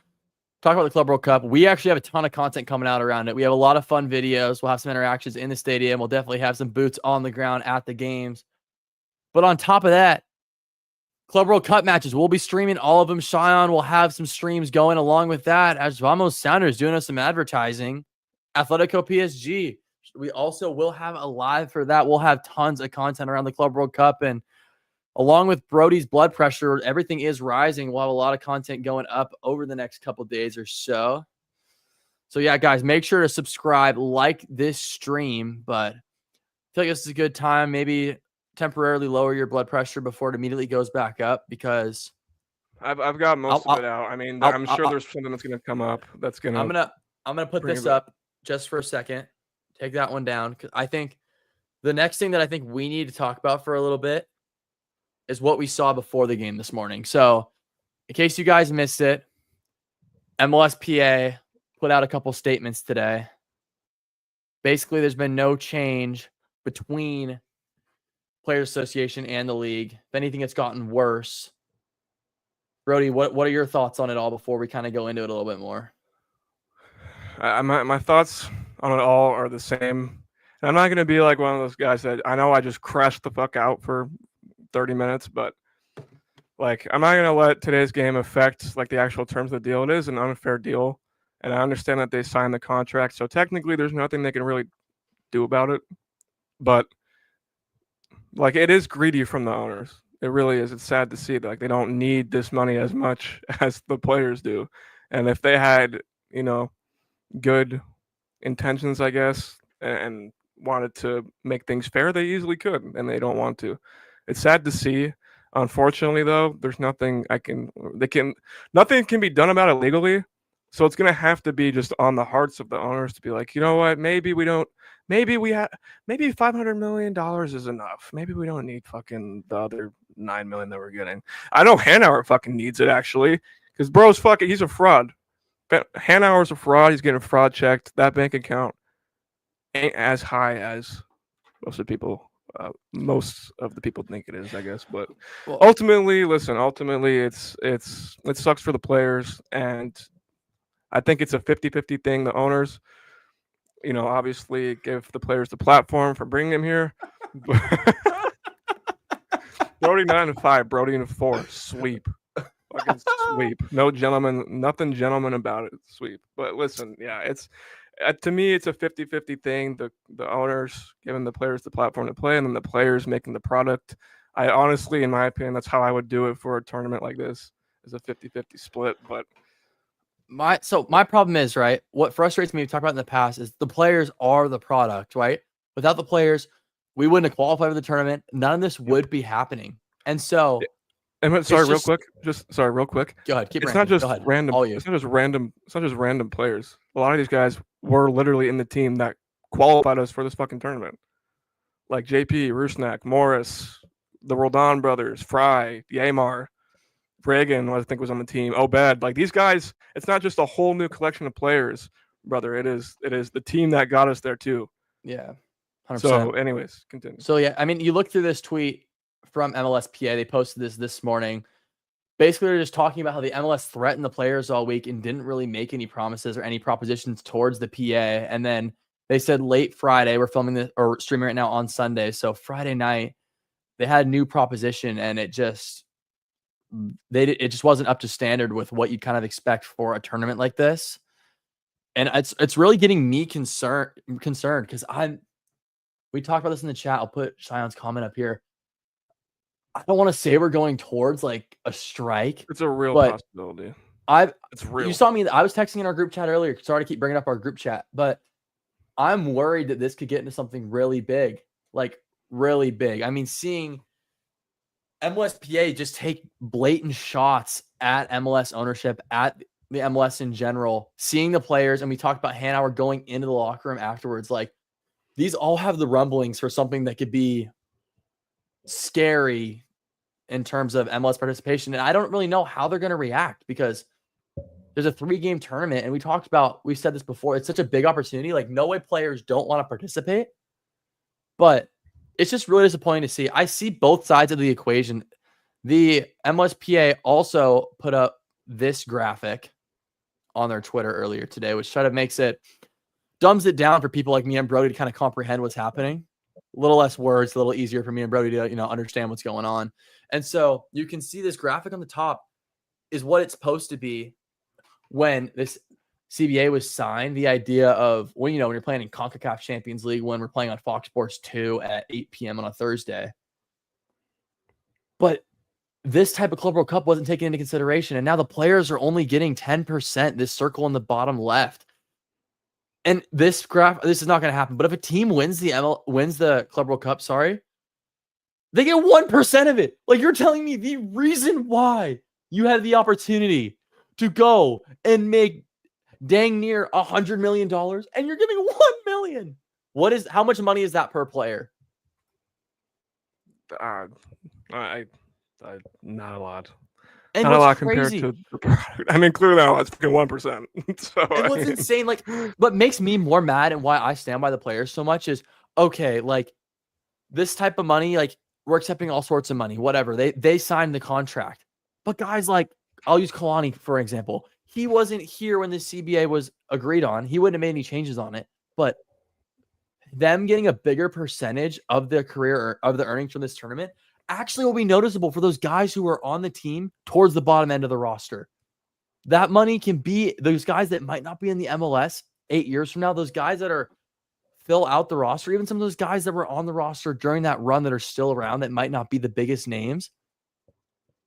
talk about the Club World Cup. We actually have a ton of content coming out around it. We have a lot of fun videos. We'll have some interactions in the stadium. We'll definitely have some boots on the ground at the games. But on top of that, Club World Cup matches. We'll be streaming all of them. Cheyenne will have some streams going along with that. As Vamos Sounders doing us some advertising. Atletico PSG. We also will have a live for that. We'll have tons of content around the Club World Cup. And along with Brody's blood pressure, everything is rising. We'll have a lot of content going up over the next couple days or so. So, yeah, guys, make sure to subscribe, like this stream. But I feel like this is a good time. Maybe temporarily lower your blood pressure before it immediately goes back up because I've got most of it out. I mean, I'm sure there's something that's going to come up that's going to. I'm gonna put this up just for a second. Take that one down because I think the next thing that I think we need to talk about for a little bit is what we saw before the game this morning. So, in case you guys missed it, MLSPA put out a couple statements today. Basically, there's been no change between Players Association and the league. If anything, it's gotten worse. Brody, what are your thoughts on it all before we kind of go into it a little bit more? My thoughts on it all are the same. And I'm not gonna be like one of those guys that I know I just crashed the fuck out for 30 minutes, but like I'm not gonna let today's game affect like the actual terms of the deal. It is an unfair deal, and I understand that they signed the contract, so technically there's nothing they can really do about it. But like it is greedy from the owners. It really is. It's sad to see that like they don't need this money as much as the players do. And if they had, good intentions, I guess, and wanted to make things fair, they easily could, and they don't want to. It's sad to see. Unfortunately, though, there's nothing can be done about it legally. So it's gonna have to be just on the hearts of the owners to be like, you know what? Maybe $500 million is enough. Maybe we don't need fucking the other 9 million that we're getting. I know Hanauer fucking needs it actually, because bro's fucking he's a fraud. Hanauer's a fraud. He's getting fraud checked. That bank account ain't as high as most of the people think it is, I guess. But Well, ultimately, it sucks for the players, and I think it's a 50-50 thing. The owners, obviously give the players the platform for bringing them here. Brody 9-5, Brody in 4, sweep. Fucking sweep. No gentleman, nothing gentleman about it. Sweep. But listen, yeah, it's to me, it's a 50-50 thing. The owners giving the players the platform to play, and then the players making the product. I honestly, in my opinion, that's how I would do it for a tournament like this, is a 50-50 split. But my problem is, right, what frustrates me, we've talked about in the past, is the players are the product, right? Without the players, we wouldn't have qualified for the tournament. None of this would be happening. And so and sorry, real quick. Go ahead, keep It's ranting. not just Go ahead. random. All you. It's not just random. It's not just random players. A lot of these guys were literally in the team that qualified us for this fucking tournament, like JP, Rusnak, Morris, the Roldan brothers, Fry, Yamar, Reagan, I think was on the team. Obed, like these guys. It's not just a whole new collection of players, brother. It is the team that got us there too. Yeah, 100%. So, anyways, continue. So yeah, I mean, you look through this tweet from MLSPA. They posted this morning. Basically, they're just talking about how the MLS threatened the players all week and didn't really make any promises or any propositions towards the PA. And then they said late Friday, we're filming this or streaming right now on Sunday. So Friday night, they had a new proposition, and it just wasn't up to standard with what you'd kind of expect for a tournament like this. And it's really getting me concerned because we talked about this in the chat. I'll put Cheyon's comment up here. I don't want to say we're going towards like a strike. It's a real possibility. It's real. You saw me. I was texting in our group chat earlier. Sorry to keep bringing up our group chat, but I'm worried that this could get into something really big, like really big. I mean, seeing MLSPA just take blatant shots at MLS ownership, at the MLS in general, seeing the players, and we talked about Hanauer going into the locker room afterwards. Like these all have the rumblings for something that could be scary in terms of MLS participation. And I don't really know how they're going to react because there's a 3-game tournament. And we've said this before. It's such a big opportunity. Like no way players don't want to participate, but it's just really disappointing to see. I see both sides of the equation. The MLSPA also put up this graphic on their Twitter earlier today, which kind of dumbs it down for people like me and Brody to kind of comprehend what's happening. A little less words, a little easier for me and Brody to, understand what's going on. And so you can see this graphic on the top is what it's supposed to be when this CBA was signed. The idea of when you're playing in CONCACAF Champions League, when we're playing on Fox Sports 2 at 8 p.m. on a Thursday. But this type of Club World Cup wasn't taken into consideration. And now the players are only getting 10%, this circle in the bottom left. And this is not going to happen. But if a team wins the Club World Cup, they get 1% of it. Like you're telling me the reason why you had the opportunity to go and make dang near $100 million and you're giving $1 million. How much money is that per player? Not a lot. And not a lot crazy, compared to the product. I mean, clearly not. It's fucking 1%. So and what's insane, like, what makes me more mad and why I stand by the players so much is, okay, like this type of money, like we're accepting all sorts of money, whatever. They signed the contract, but guys, like I'll use Kalani for example. he wasn't here when the CBA was agreed on. He wouldn't have made any changes on it. But them getting a bigger percentage of the career of the earnings from this tournament actually will be noticeable for those guys who are on the team towards the bottom end of the roster. That money can be those guys that might not be in the MLS 8 years from now, those guys that are fill out the roster, even some of those guys that were on the roster during that run that are still around that might not be the biggest names.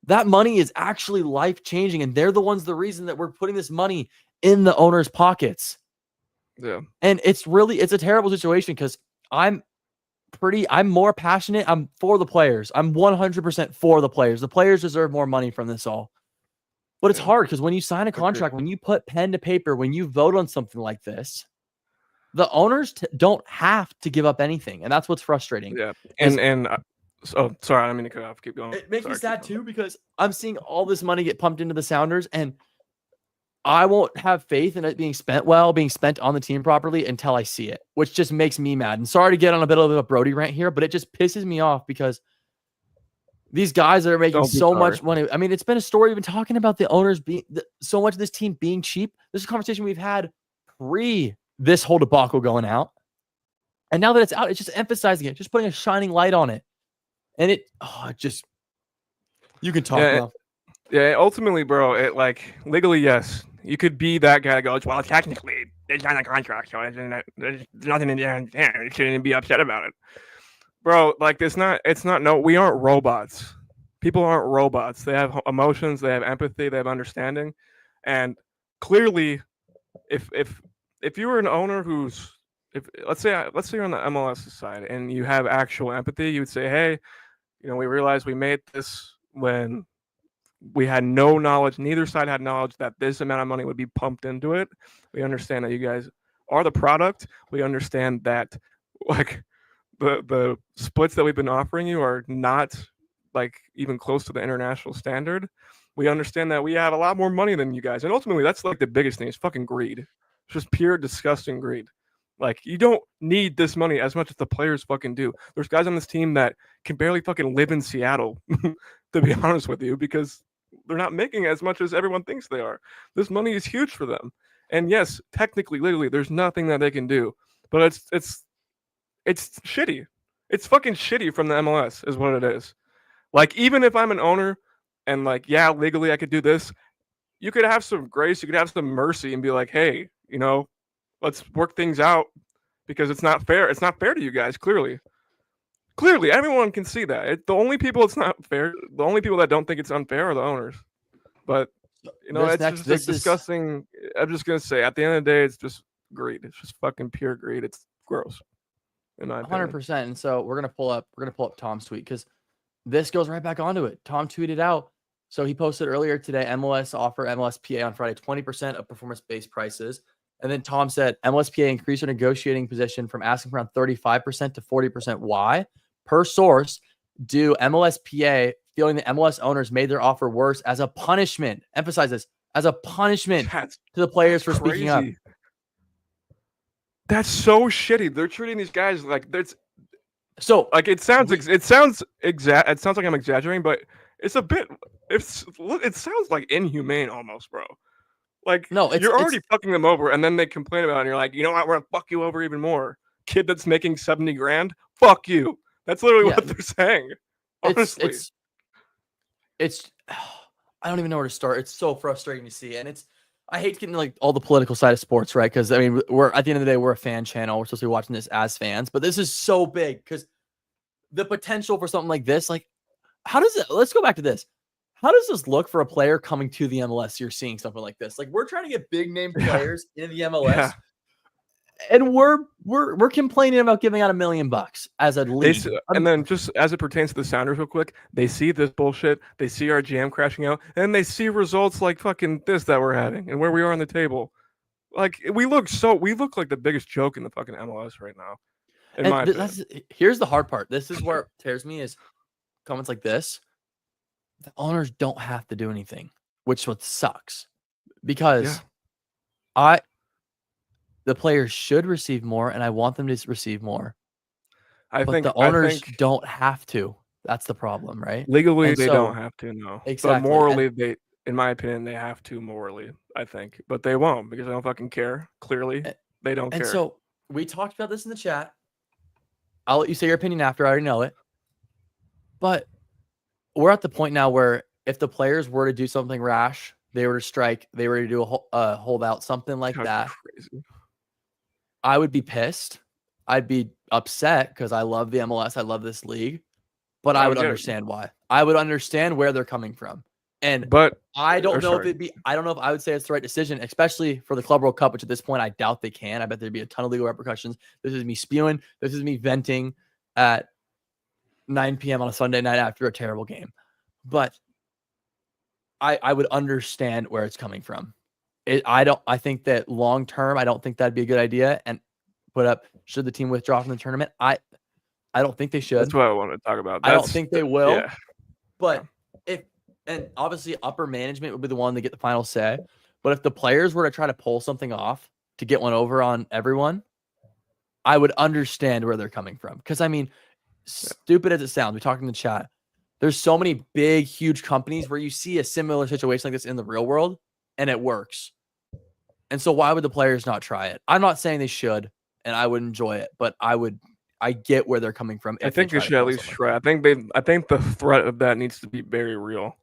That money is actually life-changing, and they're the ones, the reason that we're putting this money in the owners' pockets. Yeah. And it's a terrible situation because I'm more passionate. I'm for the players. I'm 100% for the players. The players deserve more money from this all. But it's hard because when you sign a contract, when you put pen to paper, when you vote on something like this, the owners don't have to give up anything. And that's what's frustrating. Yeah. And oh, sorry, I didn't mean to cut off. Keep going. It makes me sad too because I'm seeing all this money get pumped into the Sounders, and I won't have faith in it being spent on the team properly until I see it, which just makes me mad. And sorry to get on a bit of a Brody rant here, but it just pisses me off because these guys that are making so much money. I mean, it's been a story. We've been talking about the owners being so much of this team being cheap. This is a conversation we've had pre this whole debacle going out. And now that it's out, it's just emphasizing it, just putting a shining light on it. And you can talk about. Yeah, ultimately, bro, it like legally, yes, you could be that guy that goes, well, technically, it's not a contract, so there's nothing in there. You shouldn't be upset about it, bro. Like, it's not. No, we aren't robots. People aren't robots. They have emotions. They have empathy. They have understanding, and clearly, if you were an owner who's let's say you're on the MLS side and you have actual empathy, you would say, hey, we realized we made this when we had no knowledge. Neither side had knowledge that this amount of money would be pumped into it. We understand that you guys are the product. We understand that like the splits that we've been offering you are not like even close to the international standard. We understand that we have a lot more money than you guys. And ultimately that's like the biggest thing is fucking greed. It's just pure disgusting greed. Like, you don't need this money as much as the players fucking do. There's guys on this team that can barely fucking live in Seattle, to be honest with you, because they're not making as much as everyone thinks they are. This money is huge for them. And yes, technically, literally, there's nothing that they can do. But it's shitty. It's fucking shitty from the MLS is what it is. Like, even if I'm an owner and like, yeah, legally I could do this, you could have some grace, you could have some mercy and be like, hey, let's work things out because it's not fair. It's not fair to you guys, clearly. Clearly, everyone can see that. The only people it's not fair, the only people that don't think it's unfair are the owners. But, it's just disgusting. I'm just going to say, at the end of the day, it's just greed. It's just fucking pure greed. It's gross. In my opinion. 100%. And so we're going to pull up Tom's tweet because this goes right back onto it. Tom tweeted out. So he posted earlier today, MLS offer MLSPA on Friday, 20% of performance-based prices. And then Tom said, MLSPA increased their negotiating position from asking for around 35% to 40%. Why? Per source, do MLSPA feeling the MLS owners made their offer worse as a punishment? Emphasize this, as a punishment to the players for speaking up. That's so shitty. They're treating these guys like there's so like it sounds like I'm exaggerating, but it's a bit. It sounds like inhumane almost, bro. Like, no, you're already fucking them over, and then they complain about it, and you're like, you know what? We're gonna fuck you over even more. Kid that's making $70,000, fuck you. That's literally what they're saying. Honestly, it's I don't even know where to start. It's so frustrating to see, and I hate getting like all the political side of sports, right? Because I mean, we're at the end of the day, we're a fan channel. We're supposed to be watching this as fans, but this is so big because the potential for something like this, like, let's go back to this. How does this look for a player coming to the MLS? You're seeing something like this. Like, we're trying to get big name players in the MLS, and we're complaining about giving out $1 million as a league. And then just as it pertains to the Sounders, real quick, they see this bullshit. They see our GM crashing out, and they see results like fucking this that we're having and where we are on the table. Like, we look like the biggest joke in the fucking MLS right now. Here's the hard part. This is where it tears me is comments like this. The owners don't have to do anything, which is what sucks, because the players should receive more, and I want them to receive more. But the owners don't have to. That's the problem, right? Legally, they don't have to. No, exactly. But morally, in my opinion, they have to morally, I think. But they won't because they don't fucking care. Clearly, they don't And care. so we talked about this in the chat. I'll let you say your opinion after. I already know it. But we're at the point now where if the players were to do something rash, they were to strike, they were to do a holdout, something like That's that, crazy. I would be pissed. I'd be upset because I love the MLS. I love this league. But I would get it. understand why. I would understand where they're coming from. And But I don't know if sorry. it'd be, I don't know if I would say it's the right decision, especially for the Club World Cup, which at this point I doubt they can. I bet there'd be a ton of legal repercussions. This is me spewing. This is me venting at 9 p.m. on a Sunday night after a terrible game. But I would understand where it's coming from. I think that long term, I don't think that'd be a good idea. And put up, should the team withdraw from the tournament? I don't think they should. That's what I want to talk about. I don't think they will. Yeah. But and obviously upper management would be the one to get the final say. But if the players were to try to pull something off to get one over on everyone, I would understand where they're coming from. Because I mean, stupid as it sounds, we talked in the chat. There's so many big, huge companies where you see a similar situation like this in the real world and it works. And so why would the players not try it? I'm not saying they should, and I would enjoy it, but I get where they're coming from. I think they should at least try. I think the threat of that needs to be very real,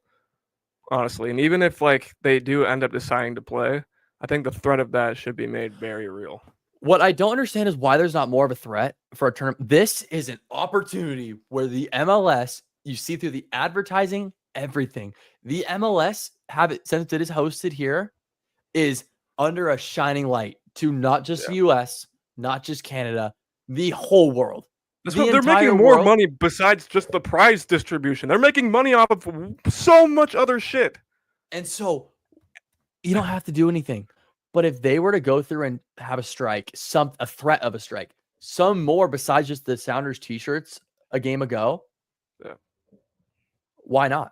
honestly. And even if like they do end up deciding to play, I think the threat of that should be made very real. What I don't understand is why there's not more of a threat for a tournament. This is an opportunity where the MLS, you see through the advertising, everything. The MLS since it is hosted here, is under a shining light to not just the US, not just Canada, the whole world. That's what they're making more money besides just the prize distribution. They're making money off of so much other shit. And so you don't have to do anything. But if they were to go through and have a strike, a threat of a strike, some more besides just the Sounders t-shirts a game ago, why not?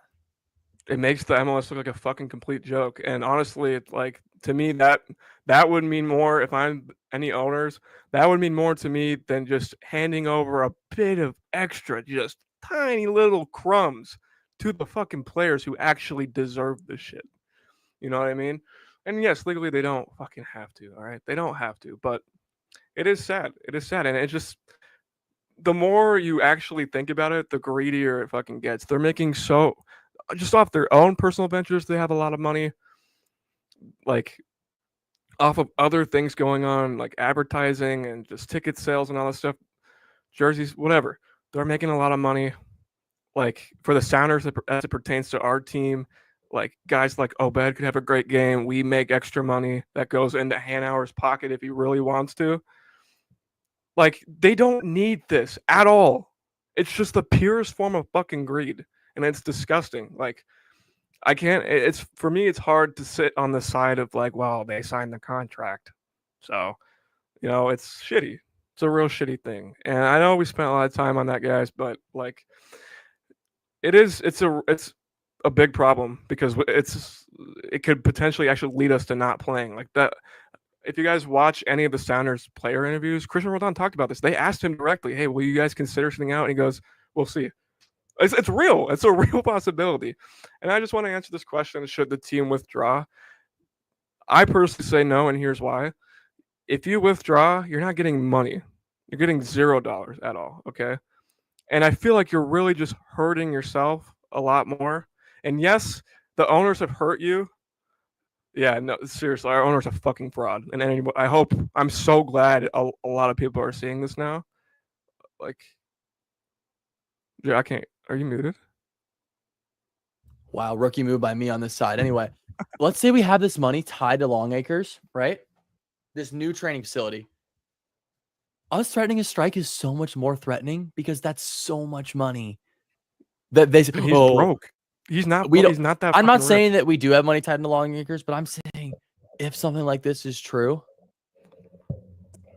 It makes the MLS look like a fucking complete joke. And honestly, it's like, to me, that would mean more if I'm any owners. That would mean more to me than just handing over a bit of extra, just tiny little crumbs to the fucking players who actually deserve this shit. You know what I mean? And yes, legally they don't fucking have to. All right, they don't have to. But it is sad. It is sad, and it just, the more you actually think about it, the greedier it fucking gets. They're making so, just off their own personal ventures, they have a lot of money. Like, off of other things going on, like advertising and just ticket sales and all that stuff, jerseys, whatever. They're making a lot of money. Like, for the Sounders, as it pertains to our team, like guys like Obed could have a great game. We make extra money that goes into Hanauer's pocket if he really wants to. Like, they don't need this at all. It's just the purest form of fucking greed, and it's disgusting. Like, I can't. It's, for me, it's hard to sit on the side of like, well, they signed the contract, so it's shitty. It's a real shitty thing, and I know we spent a lot of time on that, guys, but like, it's a big problem because it could potentially actually lead us to not playing like that. If you guys watch any of the Sounders player interviews, Christian Roldan talked about this. They asked him directly, "Hey, will you guys consider sitting out?" And he goes, "We'll see." It's real. It's a real possibility. And I just want to answer this question: should the team withdraw? I personally say no, and here's why. If you withdraw, you're not getting money. You're getting $0 at all. Okay. And I feel like you're really just hurting yourself a lot more. And yes, the owners have hurt you. Yeah, no, seriously, our owner's a fucking fraud. And I'm so glad a lot of people are seeing this now. Like, yeah, I can't. Are you muted? Wow, rookie move by me on this side. Anyway, let's say we have this money tied to Longacres, right? This new training facility. Us threatening a strike is so much more threatening because that's so much money. That they say, and he's broke. He's not. He's not that. I'm not saying that we do have money tied into Longacres, but I'm saying if something like this is true,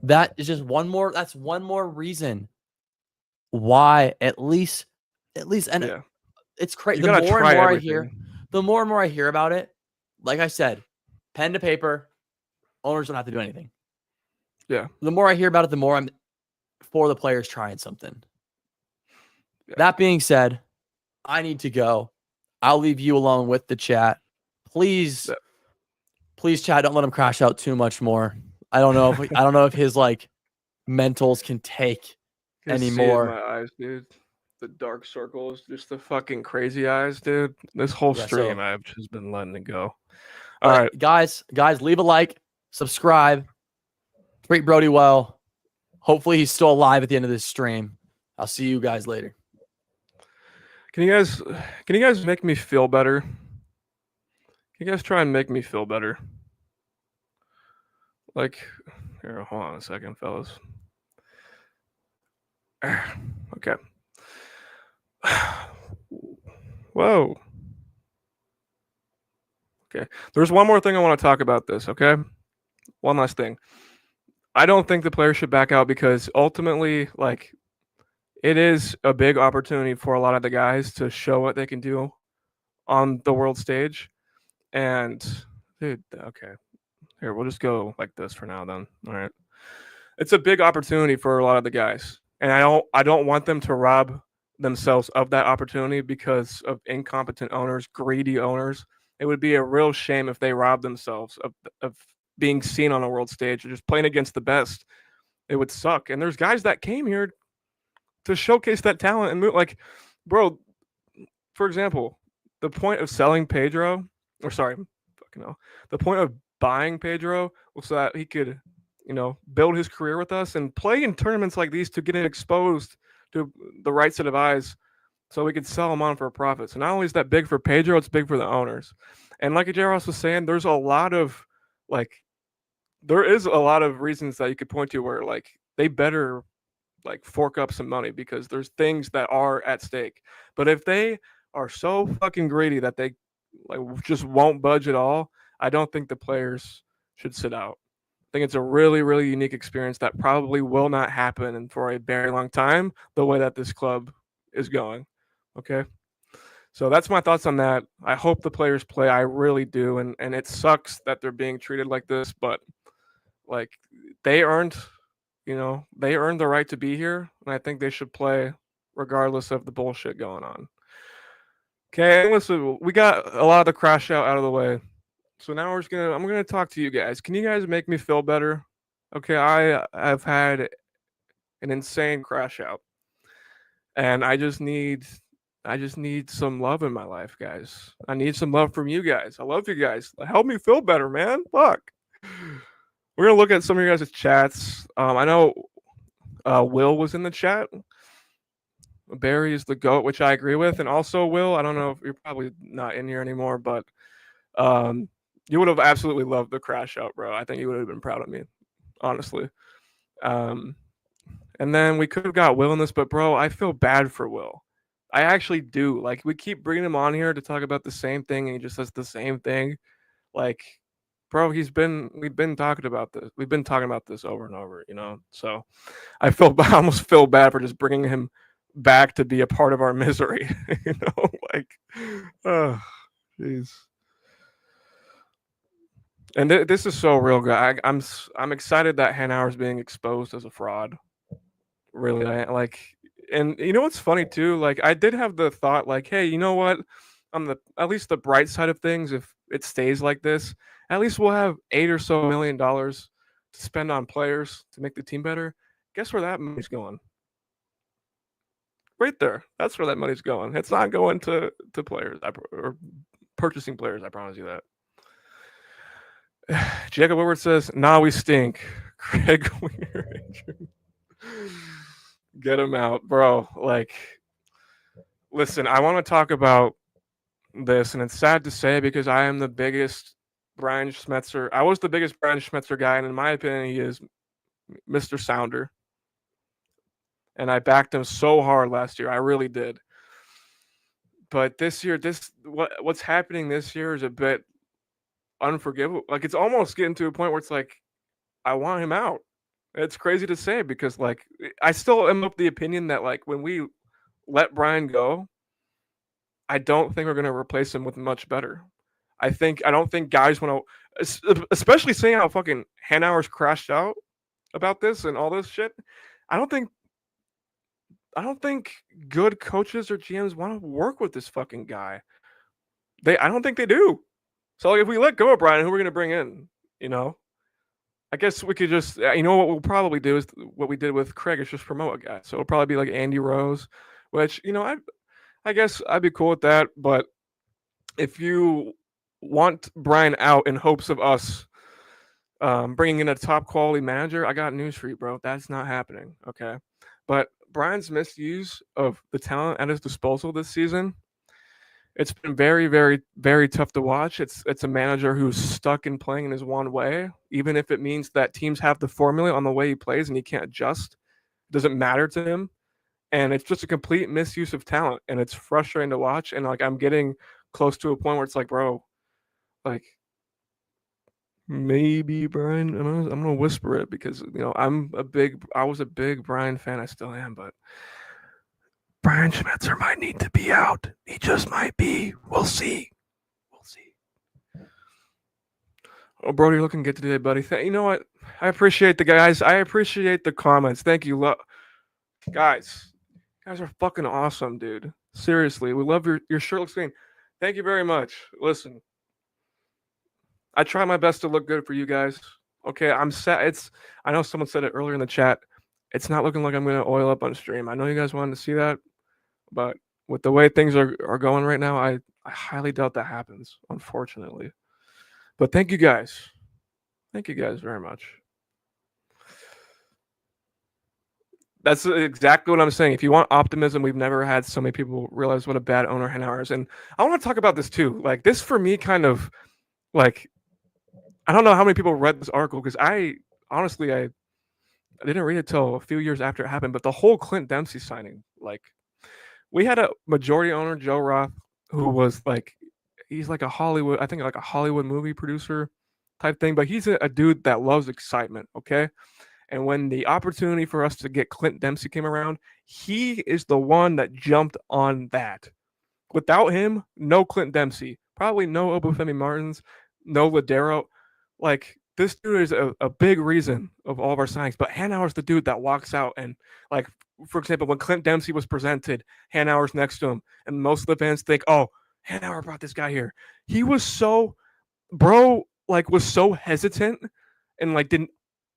that is just one more. That's one more reason why at least, and it's crazy. The more and more I hear about it, like I said, pen to paper, owners don't have to do anything. Yeah. The more I hear about it, the more I'm for the players trying something. Yeah. That being said, I need to go. I'll leave you alone with the chat. please, Chad, don't let him crash out too much more. I don't know if his like mentals can take anymore. My eyes, dude. The dark circles, just the fucking crazy eyes, dude. This whole stream, I've just been letting it go. All right, guys, leave a like, subscribe, treat Brody well. Hopefully, he's still alive at the end of this stream. I'll see you guys later. Can you guys make me feel better? Can you guys try and make me feel better? Like, here, hold on a second, fellas. Okay. Whoa. Okay. There's one more thing I want to talk about this, okay? One last thing. I don't think the players should back out because ultimately, like, it is a big opportunity for a lot of the guys to show what they can do on the world stage. And, dude, okay. Here, we'll just go like this for now then. All right. It's a big opportunity for a lot of the guys. And I don't want them to rob themselves of that opportunity because of incompetent owners, greedy owners. It would be a real shame if they robbed themselves of being seen on a world stage or just playing against the best. It would suck. And there's guys that came here to showcase that talent and move. Like, bro, for example, the point of selling Pedro, or sorry, fucking hell, the point of buying Pedro was so that he could, build his career with us and play in tournaments like these to get exposed to the right set of eyes so we could sell him on for a profit. So not only is that big for Pedro, it's big for the owners. And like Jaros was saying, there is a lot of reasons that you could point to where like they better like fork up some money because there's things that are at stake. But if they are so fucking greedy that they like just won't budge at all, I don't think the players should sit out. I think it's a really, really unique experience that probably will not happen and for a very long time the way that this club is going. Okay. So that's my thoughts on that. I hope the players play. I really do. And it sucks that they're being treated like this, but like they earned the right to be here. And I think they should play regardless of the bullshit going on. Okay, listen, we got a lot of the crash out of the way. So now I'm gonna talk to you guys. Can you guys make me feel better? Okay, I have had an insane crash out. And I just need some love in my life, guys. I need some love from you guys. I love you guys. Help me feel better, man. Fuck. We're gonna look at some of your guys' chats. I know Will was in the chat. Barry is the GOAT, which I agree with. And also, Will, I don't know if you're probably not in here anymore, but you would have absolutely loved the crash out, bro. I think you would have been proud of me, honestly. And then we could have got Will in this, but bro, I feel bad for Will. I actually do. Like, we keep bringing him on here to talk about the same thing, and he just says the same thing. Like, bro, we've been talking about this. We've been talking about this over and over, So I almost feel bad for just bringing him back to be a part of our misery, like, oh, jeez. And this is so real, guy. I'm excited that Hanauer is being exposed as a fraud. Really, and you know what's funny too? Like, I did have the thought, like, hey, you know what? On at least the bright side of things, if it stays like this, at least we'll have $8 million to spend on players to make the team better. Guess where that money's going? Right there. That's where that money's going. It's not going to players or purchasing players. I promise you that. Jacob Woodward says, "Nah, we stink." Craig Winger. Get him out, bro. Like, listen, I want to talk about this, and it's sad to say because I am the biggest Brian Schmetzer. I was the biggest Brian Schmetzer guy, and in my opinion, he is Mr. Sounder. And I backed him so hard last year. I really did. But this year, what's happening this year is a bit unforgivable. Like, it's almost getting to a point where it's like, I want him out. It's crazy to say because, like, I still am of the opinion that, like, when we let Brian go, I don't think we're going to replace him with much better. I don't think guys want to, especially seeing how fucking Hanauer's crashed out about this and all this shit. I don't think good coaches or GMs want to work with this fucking guy. I don't think they do. So like, if we let go of Brian, who are we going to bring in? You know, I guess we could just, you know, what we'll probably do is what we did with Craig is just promote a guy. So it'll probably be like Andy Rose, which, you know, I guess I'd be cool with that. But if you want Brian out in hopes of us bringing in a top quality manager, I got news for you, bro. That's not happening. Okay. But Brian's misuse of the talent at his disposal this season, it's been very, very, very tough to watch. It's a manager who's stuck in playing in his one way, even if it means that teams have the formula on the way he plays and he can't adjust. It doesn't matter to him. And it's just a complete misuse of talent. And it's frustrating to watch. And like I'm getting close to a point where it's like, bro, like maybe Brian. I'm gonna whisper it because you know I was a big Brian fan. I still am, but Brian Schmetzer might need to be out. He just might be. We'll see. We'll see. Oh, Brody, looking good today, buddy. You know what? I appreciate the guys. I appreciate the comments. Thank you, guys. You guys are fucking awesome, dude. Seriously, we love your shirt looks clean. Thank you very much. Listen, I try my best to look good for you guys. Okay, I'm sad. I know someone said it earlier in the chat. It's not looking like I'm gonna oil up on stream. I know you guys wanted to see that, but with the way things are going right now, I highly doubt that happens, unfortunately. But thank you guys. Thank you guys very much. That's exactly what I'm saying. If you want optimism, we've never had so many people realize what a bad owner Hanauer is. And I want to talk about this too. Like this for me kind of like I don't know how many people read this article because I honestly I didn't read it till a few years after it happened, but the whole Clint Dempsey signing, like we had a majority owner, Joe Roth, who was like he's like a Hollywood, I think like a Hollywood movie producer type thing, but he's a dude that loves excitement, okay? And when the opportunity for us to get Clint Dempsey came around, he is the one that jumped on that. Without him, no Clint Dempsey, probably no Obafemi Martins, no Ladero. Like this dude is a big reason of all of our signings. But Hanauer's the dude that walks out and like, for example, when Clint Dempsey was presented, Hanauer's next to him, and most of the fans think, "Oh, Hanauer brought this guy here." He was so, was so hesitant and like didn't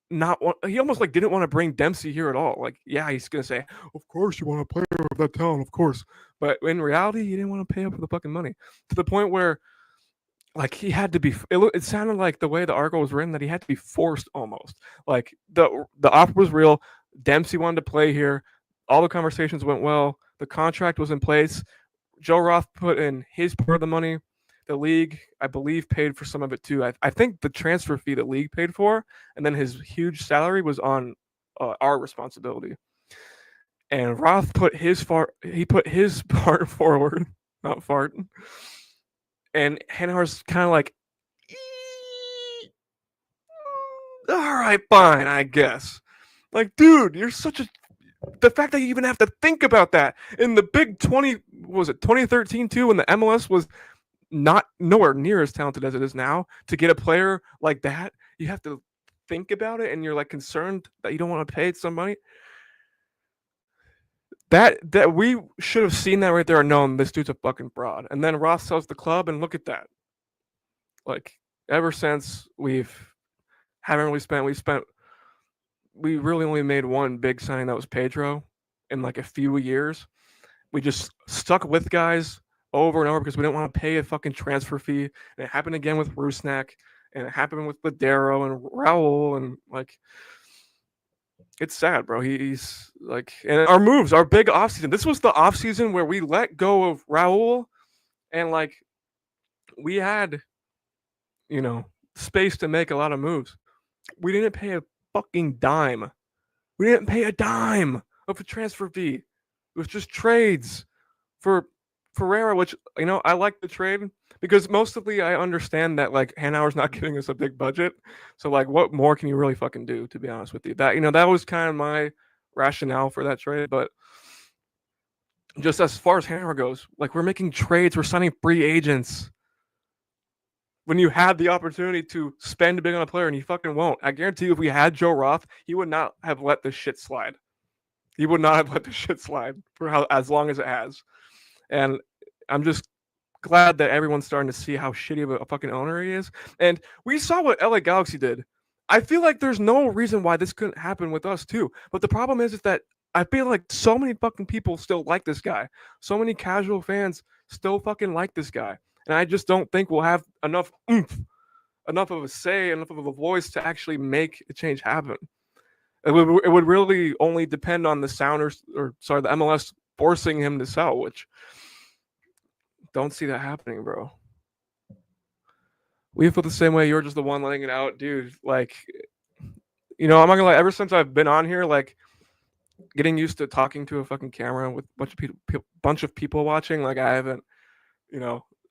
not want he almost like didn't want to bring Dempsey here at all. Like, yeah, he's gonna say, of course you want to play with that talent, of course. But in reality, he didn't want to pay up for the fucking money. To the point where like he had to be it sounded like the way the article was written that he had to be forced almost. Like the offer was real. Dempsey wanted to play here. All the conversations went well. The contract was in place. Joe Roth put in his part of the money. The league, I believe, paid for some of it too. I think the transfer fee the league paid for, and then his huge salary was on our responsibility. And Roth put his part forward, not fart. And Hanauer's kind of like, all right, fine, I guess. Like, dude, you're such a. The fact that you even have to think about that in the big 2013 too, when the MLS was not nowhere near as talented as it is now, to get a player like that, you have to think about it, and you're like concerned that you don't want to pay some money. That we should have seen that right there and known this dude's a fucking fraud. And then Ross sells the club, and look at that. Like ever since we really only made one big signing, that was Pedro, in like a few years. We just stuck with guys over and over because we didn't want to pay a fucking transfer fee. And it happened again with Rusnak, and it happened with Ladero and Raul, and like it's sad, bro. He's like, and our moves, our big offseason. This was the offseason where we let go of Raul, and like we had, space to make a lot of moves. We didn't pay a fucking dime. We didn't pay a dime of a transfer fee. It was just trades for Ferreira, which I like the trade because mostly I understand that like Hanauer's not giving us a big budget. So like what more can you really fucking do, to be honest with you? That that was kind of my rationale for that trade. But just as far as Hanauer goes, like we're making trades, we're signing free agents. When you had the opportunity to spend big on a player and you fucking won't. I guarantee you if we had Joe Roth, he would not have let this shit slide. He would not have let this shit slide for as long as it has. And I'm just glad that everyone's starting to see how shitty of a fucking owner he is. And we saw what LA Galaxy did. I feel like there's no reason why this couldn't happen with us too. But the problem is that I feel like so many fucking people still like this guy. So many casual fans still fucking like this guy. And I just don't think we'll have enough oomph, enough of a say, enough of a voice to actually make a change happen. It would really only depend on the Sounders, or sorry, the MLS forcing him to sell, which don't see that happening, bro. We feel the same way. You're just the one letting it out, dude. Like, I'm not gonna lie. Ever since I've been on here, like, getting used to talking to a fucking camera with a bunch of people watching, like, I haven't,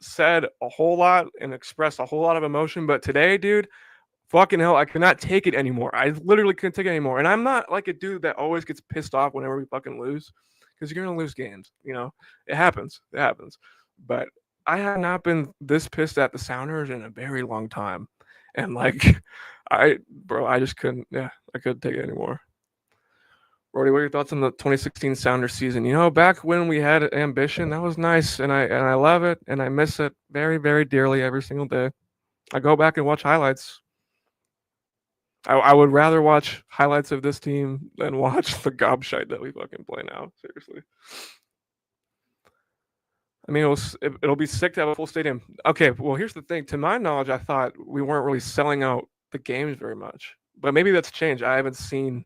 said a whole lot and expressed a whole lot of emotion. But today, dude, fucking hell, I cannot take it anymore. I literally couldn't take it anymore. And I'm not like a dude that always gets pissed off whenever we fucking lose, because you're gonna lose games. It happens. It happens. But I have not been this pissed at the Sounders in a very long time, and like, I just couldn't. Yeah, I couldn't take it anymore. Brody, what are your thoughts on the 2016 Sounders season? Back when we had ambition, that was nice, and I love it, and I miss it very, very dearly every single day. I go back and watch highlights. I would rather watch highlights of this team than watch the gobshite that we fucking play now. Seriously. I mean, it'll be sick to have a full stadium. Okay, well, here's the thing. To my knowledge, I thought we weren't really selling out the games very much, but maybe that's changed. I haven't seen.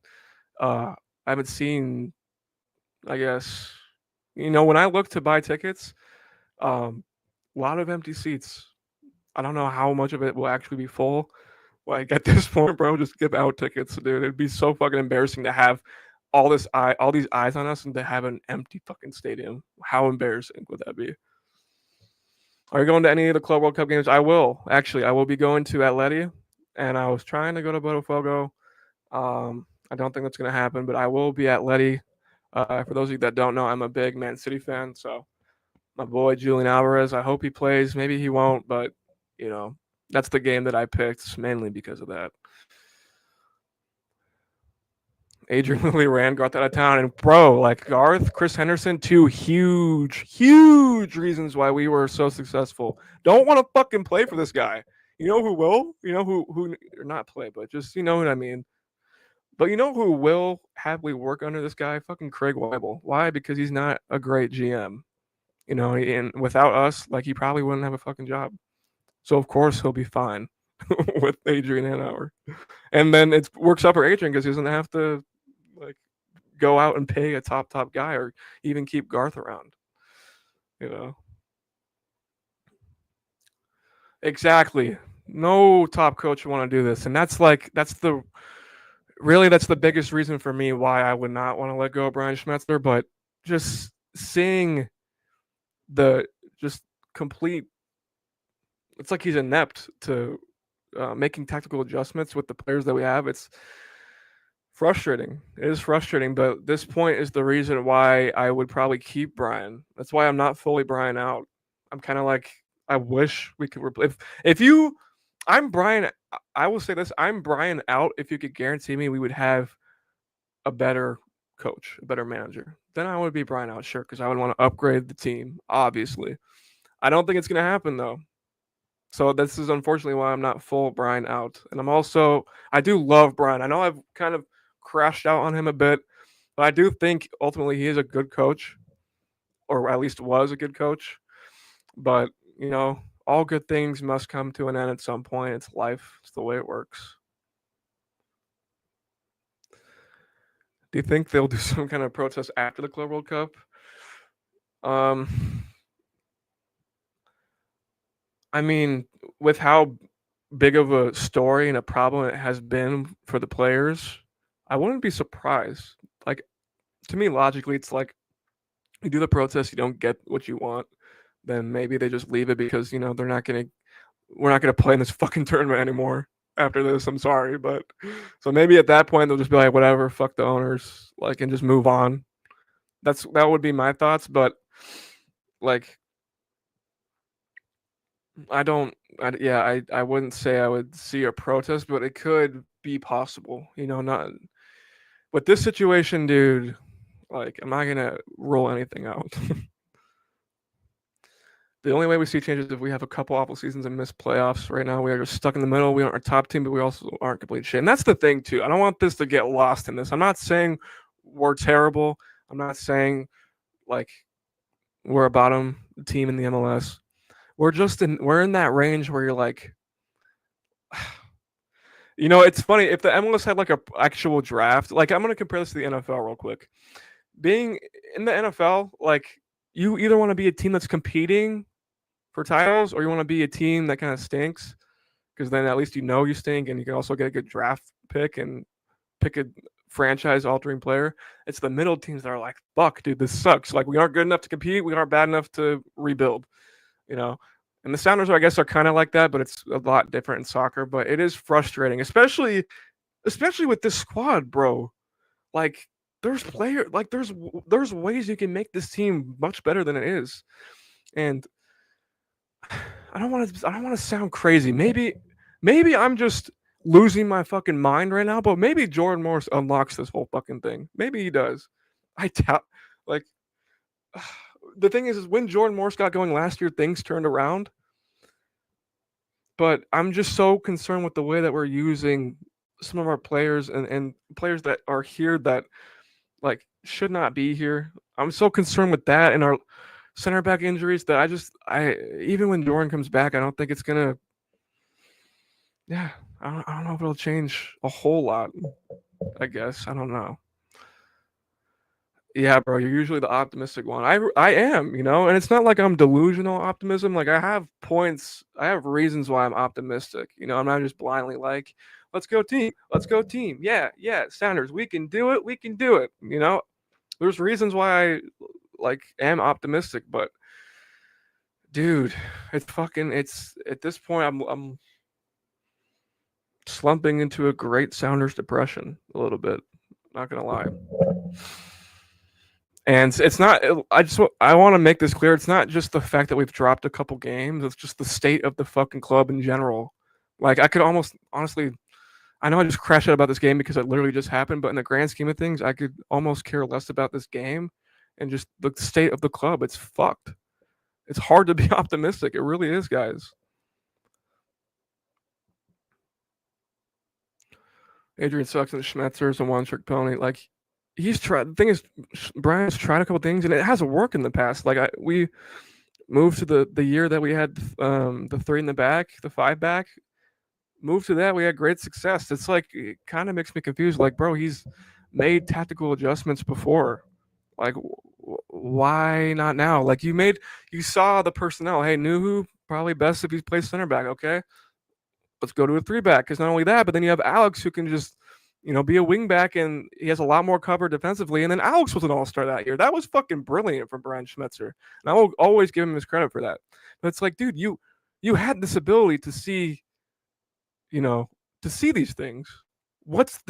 I haven't seen. I guess, when I look to buy tickets, a lot of empty seats. I don't know how much of it will actually be full. Like, at this point, bro, just give out tickets, dude. It'd be so fucking embarrassing to have all these eyes on us and to have an empty fucking stadium. How embarrassing would that be? Are you going to any of the Club World Cup games? I will. Actually, I will be going to Atleti, and I was trying to go to Botafogo. I don't think that's going to happen, but I will be at Atleti. For those of you that don't know, I'm a big Man City fan, so my boy Julian Alvarez, I hope he plays. Maybe he won't, but, that's the game that I picked mainly because of that. Adrian Lilly ran Garth out of town, and bro, like Garth, Chris Henderson, two huge, huge reasons why we were so successful. Don't want to fucking play for this guy. You know who will? You know who or not play, but just what I mean. But you know who will happily work under this guy? Fucking Craig Weibel. Why? Because he's not a great GM. And without us, like, he probably wouldn't have a fucking job. So of course he'll be fine with Adrian Hanauer. And then it works out for Adrian because he doesn't have to, like, go out and pay a top guy or even keep Garth around. Exactly. No top coach would want to do this, and that's the biggest reason for me why I would not want to let go of Brian Schmetzler. But just seeing the just complete, it's like he's inept to making tactical adjustments with the players that we have. It's frustrating. It is frustrating, but this point is the reason why I would probably keep Brian. That's why I'm not fully Brian out. I'm kind of like, I wish we could replace. I'm Brian. I will say this: I'm Brian out. If you could guarantee me we would have a better coach, a better manager, then I would be Brian out, sure, because I would want to upgrade the team. Obviously, I don't think it's going to happen though. So this is unfortunately why I'm not full Brian out. And I do love Brian. I know I've kind of crashed out on him a bit, but I do think ultimately he is a good coach, or at least was a good coach. But, all good things must come to an end at some point. It's life. It's the way it works. Do you think they'll do some kind of protest after the Club World Cup? I mean, with how big of a story and a problem it has been for the players, I wouldn't be surprised. Like, to me, logically, it's like, you do the protest, you don't get what you want, then maybe they just leave it because, we're not gonna play in this fucking tournament anymore after this. I'm sorry, but so maybe at that point they'll just be like, whatever, fuck the owners, like, and just move on. That would be my thoughts, but like, I wouldn't say I would see a protest, but it could be possible. Not with this situation, dude. Like, I'm not gonna roll anything out. The only way we see changes is if we have a couple awful seasons and miss playoffs. Right now, we are just stuck in the middle. We aren't a top team, but we also aren't complete shit. And that's the thing too. I don't want this to get lost in this. I'm not saying we're terrible. I'm not saying like we're a bottom team in the MLS. We're in that range where you're like, it's funny if the MLS had like a actual draft. Like I'm gonna compare this to the NFL real quick. Being in the NFL, like you either want to be a team that's competing for titles or you want to be a team that kind of stinks because then at least you stink and you can also get a good draft pick and pick a franchise altering player. It's the middle teams that are like, fuck, dude, this sucks. Like we aren't good enough to compete. We aren't bad enough to rebuild, you know. And the Sounders, I guess, are kind of like that, but it's a lot different in soccer. But it is frustrating, especially with this squad, bro. Like there's ways you can make this team much better than it is, and I don't want to sound crazy. Maybe I'm just losing my fucking mind right now, but maybe Jordan Morris unlocks this whole fucking thing. Maybe he does. I doubt. Like the thing is when Jordan Morris got going last year, things turned around. But I'm just so concerned with the way that we're using some of our players and players that are here that like should not be here. I'm so concerned with that and our center back injuries that I even when Jordan comes back, I don't think it's gonna. Yeah, I don't know if it'll change a whole lot. I guess I don't know. Yeah, bro, you're usually the optimistic one. I am, and it's not like I'm delusional optimism. Like I have points, I have reasons why I'm optimistic. I'm not just blindly like, let's go team, let's go team. Yeah, yeah, Sounders, we can do it, we can do it. There's reasons why I like am optimistic, but dude, it's at this point I'm slumping into a great Sounders depression a little bit. Not gonna lie. And it's not. I want to make this clear. It's not just the fact that we've dropped a couple games. It's just the state of the fucking club in general. Like I could almost honestly. I know I just crashed out about this game because it literally just happened, but in the grand scheme of things, I could almost care less about this game and just the state of the club. It's fucked. It's hard to be optimistic. It really is, guys. Adrian sucks and Schmetzer's a one trick pony. Like he's tried. The thing is, Brian's tried a couple things and it hasn't worked in the past. Like we moved to the year that we had the three in the back, the five back. Moved to that, we had great success. It's like it kind of makes me confused. Like, bro, he's made tactical adjustments before. Like, why not now? Like, you saw the personnel. Hey, Nuhu probably best if he plays center back. Okay, let's go to a three back. Because not only that, but then you have Alex who can just, be a wing back and he has a lot more cover defensively. And then Alex was an all star that year. That was fucking brilliant from Brian Schmetzer. And I will always give him his credit for that. But it's like, dude, you had this ability to see, to see these things. What's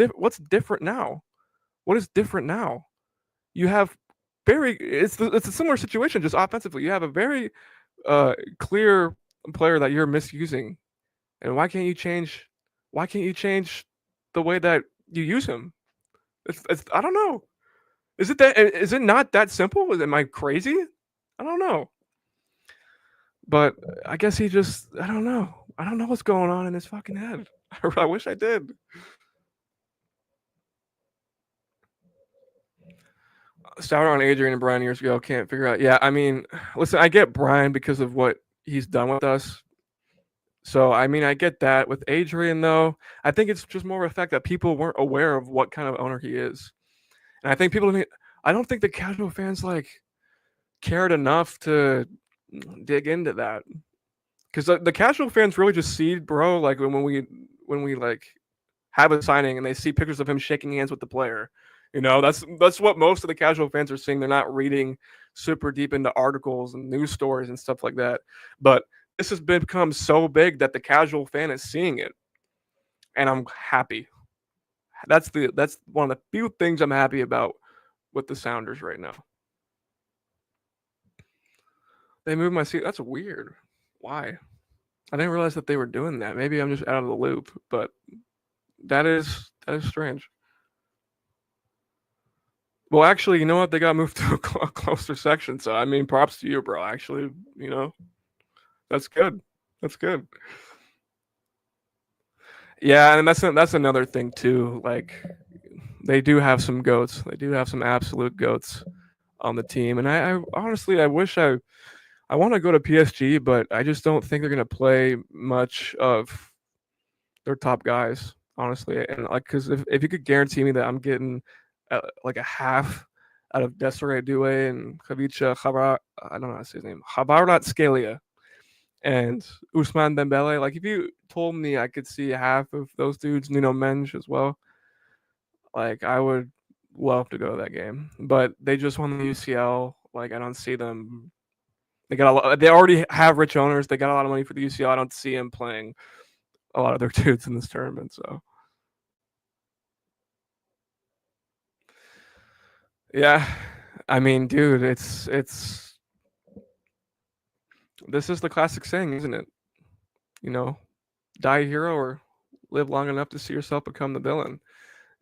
different now? What is different now? You have it's a similar situation, just offensively. You have a very clear player that you're misusing, and why can't you change? Why can't you change the way that you use him? It's I don't know. Is it not that simple? Am I crazy? I don't know. But I guess he just I don't know. I don't know what's going on in his fucking head. I wish I did. Started on Adrian and Brian years ago. Can't figure out. Yeah, I mean, listen, I get Brian because of what he's done with us. So I mean, I get that. With Adrian, though, I think it's just more of a fact that people weren't aware of what kind of owner he is, and I think I don't think the casual fans like cared enough to dig into that because the casual fans really just see, bro. Like when we like have a signing and they see pictures of him shaking hands with the player. That's what most of the casual fans are seeing. They're not reading super deep into articles and news stories and stuff like that. But this has become so big that the casual fan is seeing it, and I'm happy. That's one of the few things I'm happy about with the Sounders right now. They moved my seat. That's weird. Why? I didn't realize that they were doing that. Maybe I'm just out of the loop, but that is strange. Well, actually, you know what? They got moved to a closer section. So, I mean, props to you, bro. Actually, That's good. That's good. Yeah, and that's another thing too. Like they do have some goats. They do have some absolute goats on the team, and I honestly I wish I want to go to PSG, but I just don't think they're gonna play much of their top guys, honestly. And like, because if you could guarantee me that I'm getting like a half out of Desiree Doué and Kavicha Chavar, I don't know how to say his name, Havarat Scalia and Usman Dembele, like if you told me I could see half of those dudes, Nuno Mensch as well, like I would love to go to that game. But they just won the UCL. Like I don't see them. They got a lot. They already have rich owners. They got a lot of money for the UCL. I don't see them playing a lot of their dudes in this tournament. So yeah, I mean, dude, it's this is the classic saying, isn't it? You know, die a hero or live long enough to see yourself become the villain.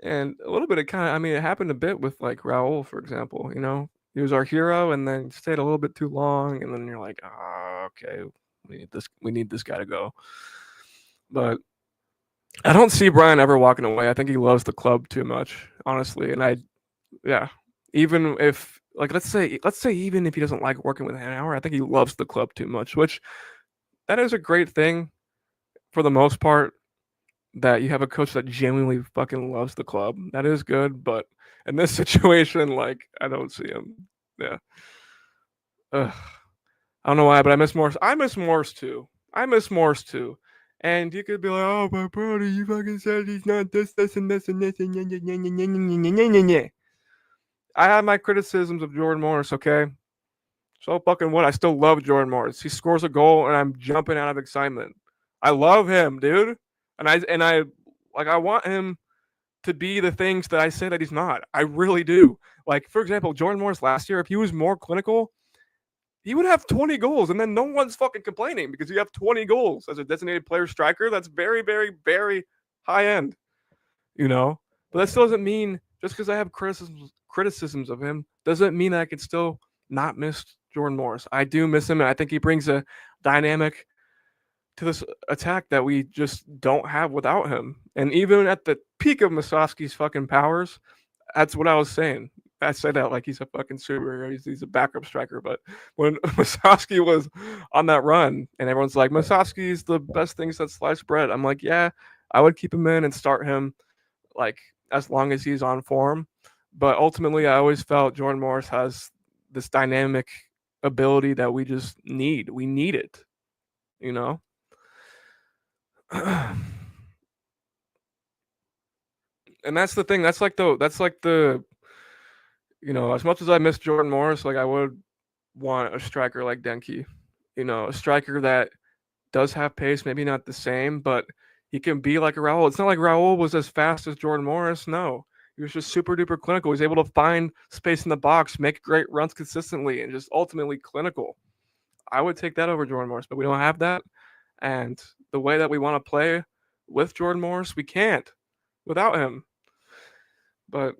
And a little bit of kind of, I mean, it happened a bit with like Raul, for example. You know, he was our hero, and then stayed a little bit too long, and then you're like, ah, okay, we need this guy to go. But I don't see Brian ever walking away. I think he loves the club too much, honestly. And yeah, even if like let's say even if he doesn't like working with Hanauer, I think he loves the club too much, which that is a great thing for the most part. That you have a coach that genuinely fucking loves the club. That is good, but in this situation, like I don't see him. Yeah. Ugh. I don't know why, but I miss Morse. I miss Morse too. I miss Morse too. And you could be like, oh, but Brody, you fucking said he's not this, and this, and this, and I have my criticisms of Jordan Morris, okay? So fucking what? I still love Jordan Morris. He scores a goal, and I'm jumping out of excitement. I love him, dude. And I like I want him to be the things that I say that he's not. I really do. Like, for example, Jordan Morris last year, if he was more clinical, he would have 20 goals, and then no one's fucking complaining because you have 20 goals as a designated player striker. That's very, very, very high end, you know? But that still doesn't mean just because I have criticisms of him doesn't mean I can still not miss Jordan Morris. I do miss him, and I think he brings a dynamic to this attack that we just don't have without him. And even at the peak of Musovski's fucking powers, that's what I was saying. I said that like he's a fucking superhero. He's a backup striker. But when Musovski was on that run and everyone's like, Musovski's the best thing since sliced bread, I'm like, yeah, I would keep him in and start him like as long as he's on form. But ultimately, I always felt Jordan Morris has this dynamic ability that we just need. We need it, you know? And that's the thing. That's like the you know, as much as I miss Jordan Morris, like I would want a striker like Denki. You know, a striker that does have pace, maybe not the same, but he can be like a Raul. It's not like Raul was as fast as Jordan Morris. No. He was just super duper clinical. He's able to find space in the box, make great runs consistently, and just ultimately clinical. I would take that over Jordan Morris, but we don't have that. And the way that we want to play with Jordan Morris, we can't without him. But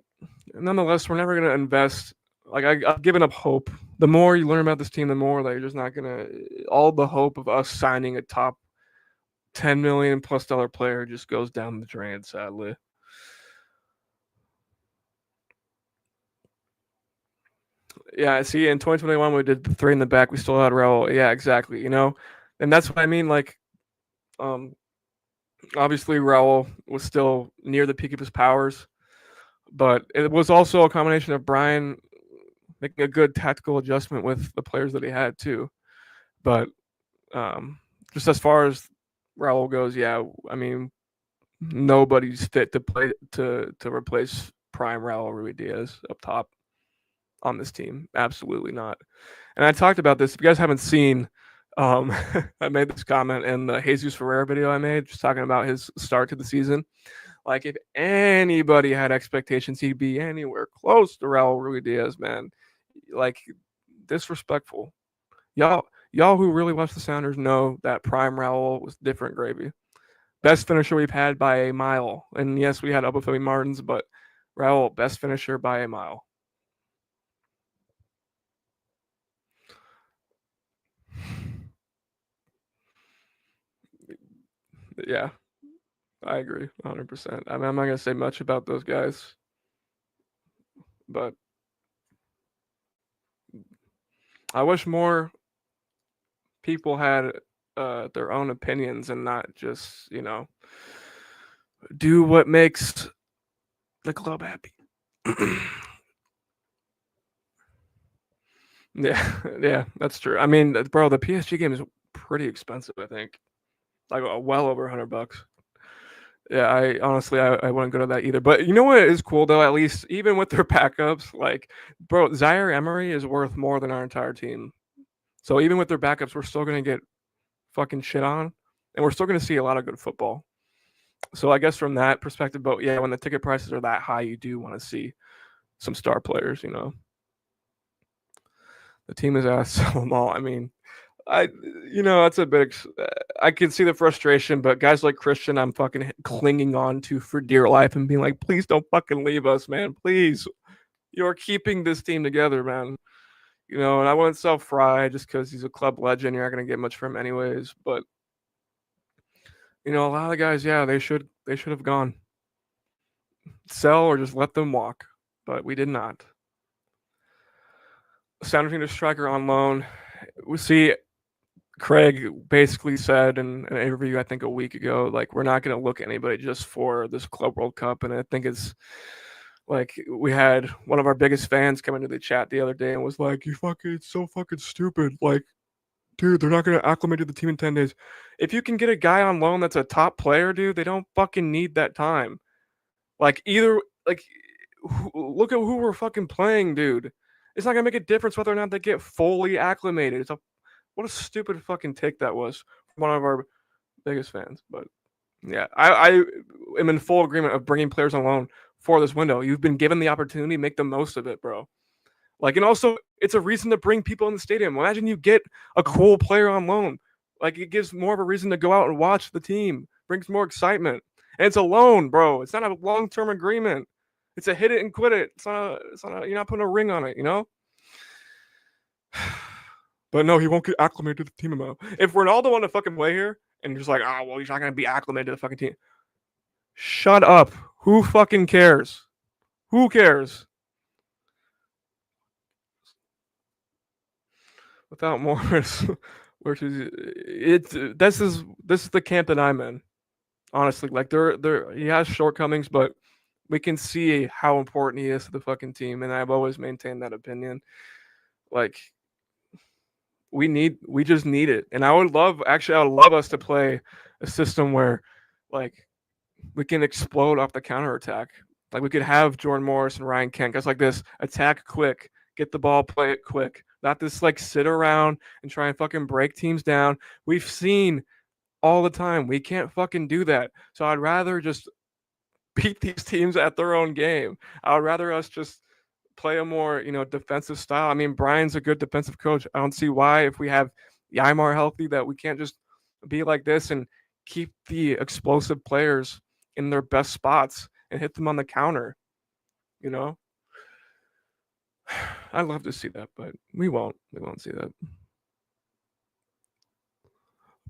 nonetheless, we're never going to invest. Like I've given up hope. The more you learn about this team, the more that you're just not going to. All the hope of us signing a top $10 million+ player just goes down the drain. Sadly. Yeah. See, in 2021, we did the three in the back. We still had Raul. Yeah, exactly. You know, and that's what I mean. Like, um, obviously Raul was still near the peak of his powers, but it was also a combination of Brian making a good tactical adjustment with the players that he had too. But just as far as Raul goes, yeah, I mean nobody's fit to play to replace prime Raul Ruidiaz up top on this team. Absolutely not. And I talked about this. If you guys haven't seen, I made this comment in the Jesus Ferreira video I made, just talking about his start to the season. Like if anybody had expectations he'd be anywhere close to Raul Ruidiaz, man, like disrespectful. Y'all who really watch the Sounders know that prime Raul was different gravy. Best finisher we've had by a mile. And yes, we had Obafemi Martins, but Raul, best finisher by a mile. Yeah, I agree 100%. I mean, I'm not gonna say much about those guys, but I wish more people had their own opinions and not just do what makes the club happy. Yeah, yeah, that's true. I mean, bro, the PSG game is pretty expensive. I think like well over $100. Yeah, I honestly I wouldn't go to that either. But you know what is cool though? At least even with their backups, like bro, Zaire Emery is worth more than our entire team. So even with their backups, we're still gonna get fucking shit on, and we're still gonna see a lot of good football. So I guess from that perspective, but yeah, when the ticket prices are that high, you do want to see some star players. The team is asked to sell them all. I mean, I that's a big. I can see the frustration, but guys like Christian, I'm fucking clinging on to for dear life and being like, please don't fucking leave us, man. Please, you're keeping this team together, man. And I wouldn't sell Fry just because he's a club legend. You're not gonna get much from him anyways. But a lot of the guys, yeah, they should have gone sell or just let them walk, but we did not. Sounding to striker on loan. We see Craig basically said in an interview, I think a week ago, like we're not going to look at anybody just for this Club World Cup. And I think it's like we had one of our biggest fans come into the chat the other day and was like, it's so fucking stupid. Like, dude, they're not going to acclimate to the team in 10 days. If you can get a guy on loan that's a top player, dude, they don't fucking need that time. Like, look at who we're fucking playing, dude. It's not going to make a difference whether or not they get fully acclimated. What a stupid fucking take that was from one of our biggest fans. But yeah, I am in full agreement of bringing players on loan for this window. You've been given the opportunity, make the most of it, bro. Like, and also it's a reason to bring people in the stadium. Imagine you get a cool player on loan. Like, it gives more of a reason to go out and watch the team. Brings more excitement. And it's a loan, bro. It's not a long-term agreement. It's a hit it and quit it. You're not putting a ring on it. But no, he won't get acclimated to the team amount. If Ronaldo want to fucking play here, and you're just like, oh, well, he's not going to be acclimated to the fucking team. Shut up. Who fucking cares? Who cares? Without Morris, which is this is the camp that I'm in. Honestly, like he has shortcomings, but we can see how important he is to the fucking team, and I've always maintained that opinion. Like, we just need it. And I would love us to play a system where like we can explode off the counterattack. Like we could have Jordan Morris and Ryan Kent, guys like this, attack quick, get the ball, play it quick. Not this like sit around and try and fucking break teams down. We've seen all the time. We can't fucking do that. So I'd rather just beat these teams at their own game. I would rather us just play a more, defensive style. I mean, Brian's a good defensive coach. I don't see why, if we have Ymar healthy, that we can't just be like this and keep the explosive players in their best spots and hit them on the counter. You know, I'd love to see that, but we won't. We won't see that.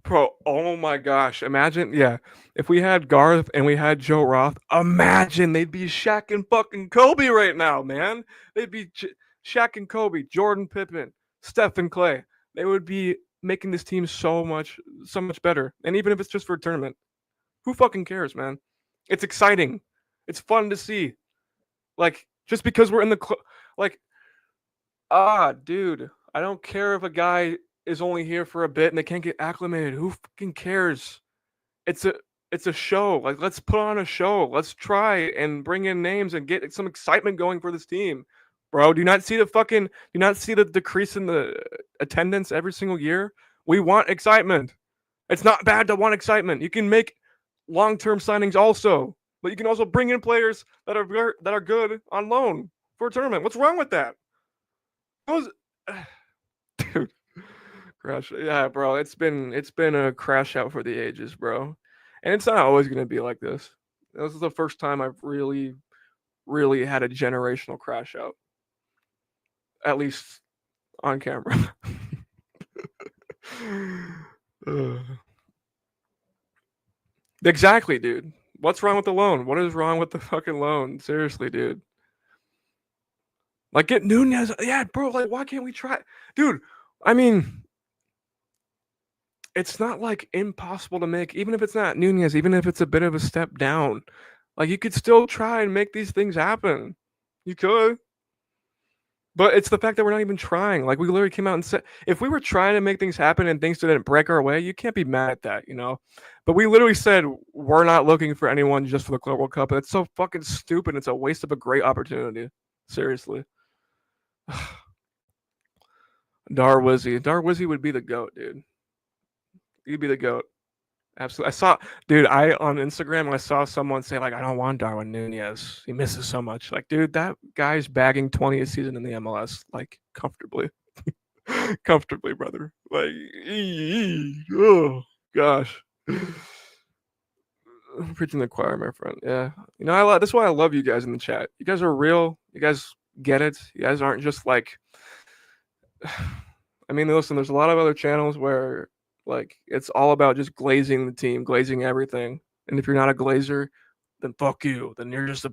Bro, oh my gosh. Imagine, yeah, if we had Garth and we had Joe Roth, imagine they'd be Shaq and fucking Kobe right now, man. They'd be Shaq and Kobe, Jordan Pippen, Stephen Clay. They would be making this team so much better. And even if it's just for a tournament, who fucking cares, man? It's exciting. It's fun to see. Like, just because we're in the like, dude, I don't care if a guy is only here for a bit and they can't get acclimated. Who fucking cares? It's a show. Like, let's put on a show. Let's try and bring in names and get some excitement going for this team. Bro, do you not see the decrease in the attendance every single year? We want excitement. It's not bad to want excitement. You can make long-term signings also, but you can also bring in players that are good on loan for a tournament. What's wrong with that? Dude, crash. Yeah, bro. It's been a crash out for the ages, bro. And it's not always gonna be like this. This is the first time I've really, really had a generational crash out. At least on camera. Exactly, dude. What's wrong with the loan? What is wrong with the fucking loan? Seriously, dude. Like, get Nunez. Yeah, bro. Like, why can't we try, dude? I mean, it's not like impossible to make, even if it's not Nunez, even if it's a bit of a step down. Like, you could still try and make these things happen. You could. But it's the fact that we're not even trying. Like, we literally came out and said, if we were trying to make things happen and things didn't break our way, you can't be mad at that, you know? But we literally said, we're not looking for anyone just for the Club World Cup. And it's so fucking stupid. It's a waste of a great opportunity. Seriously. Darwizzy would be the GOAT, dude. He'd be the GOAT. Absolutely. I saw, dude, on Instagram, I saw someone say, like, I don't want Darwin Nunez. He misses so much. Like, dude, that guy's bagging 20 a season in the MLS, like, comfortably. Comfortably, brother. Like, oh, gosh. I'm preaching the choir, my friend. Yeah. You know, that's why I love you guys in the chat. You guys are real. You guys get it. You guys aren't just like, I mean, listen, there's a lot of other channels where like it's all about just glazing the team, glazing everything. And if you're not a glazer, then fuck you. Then you're just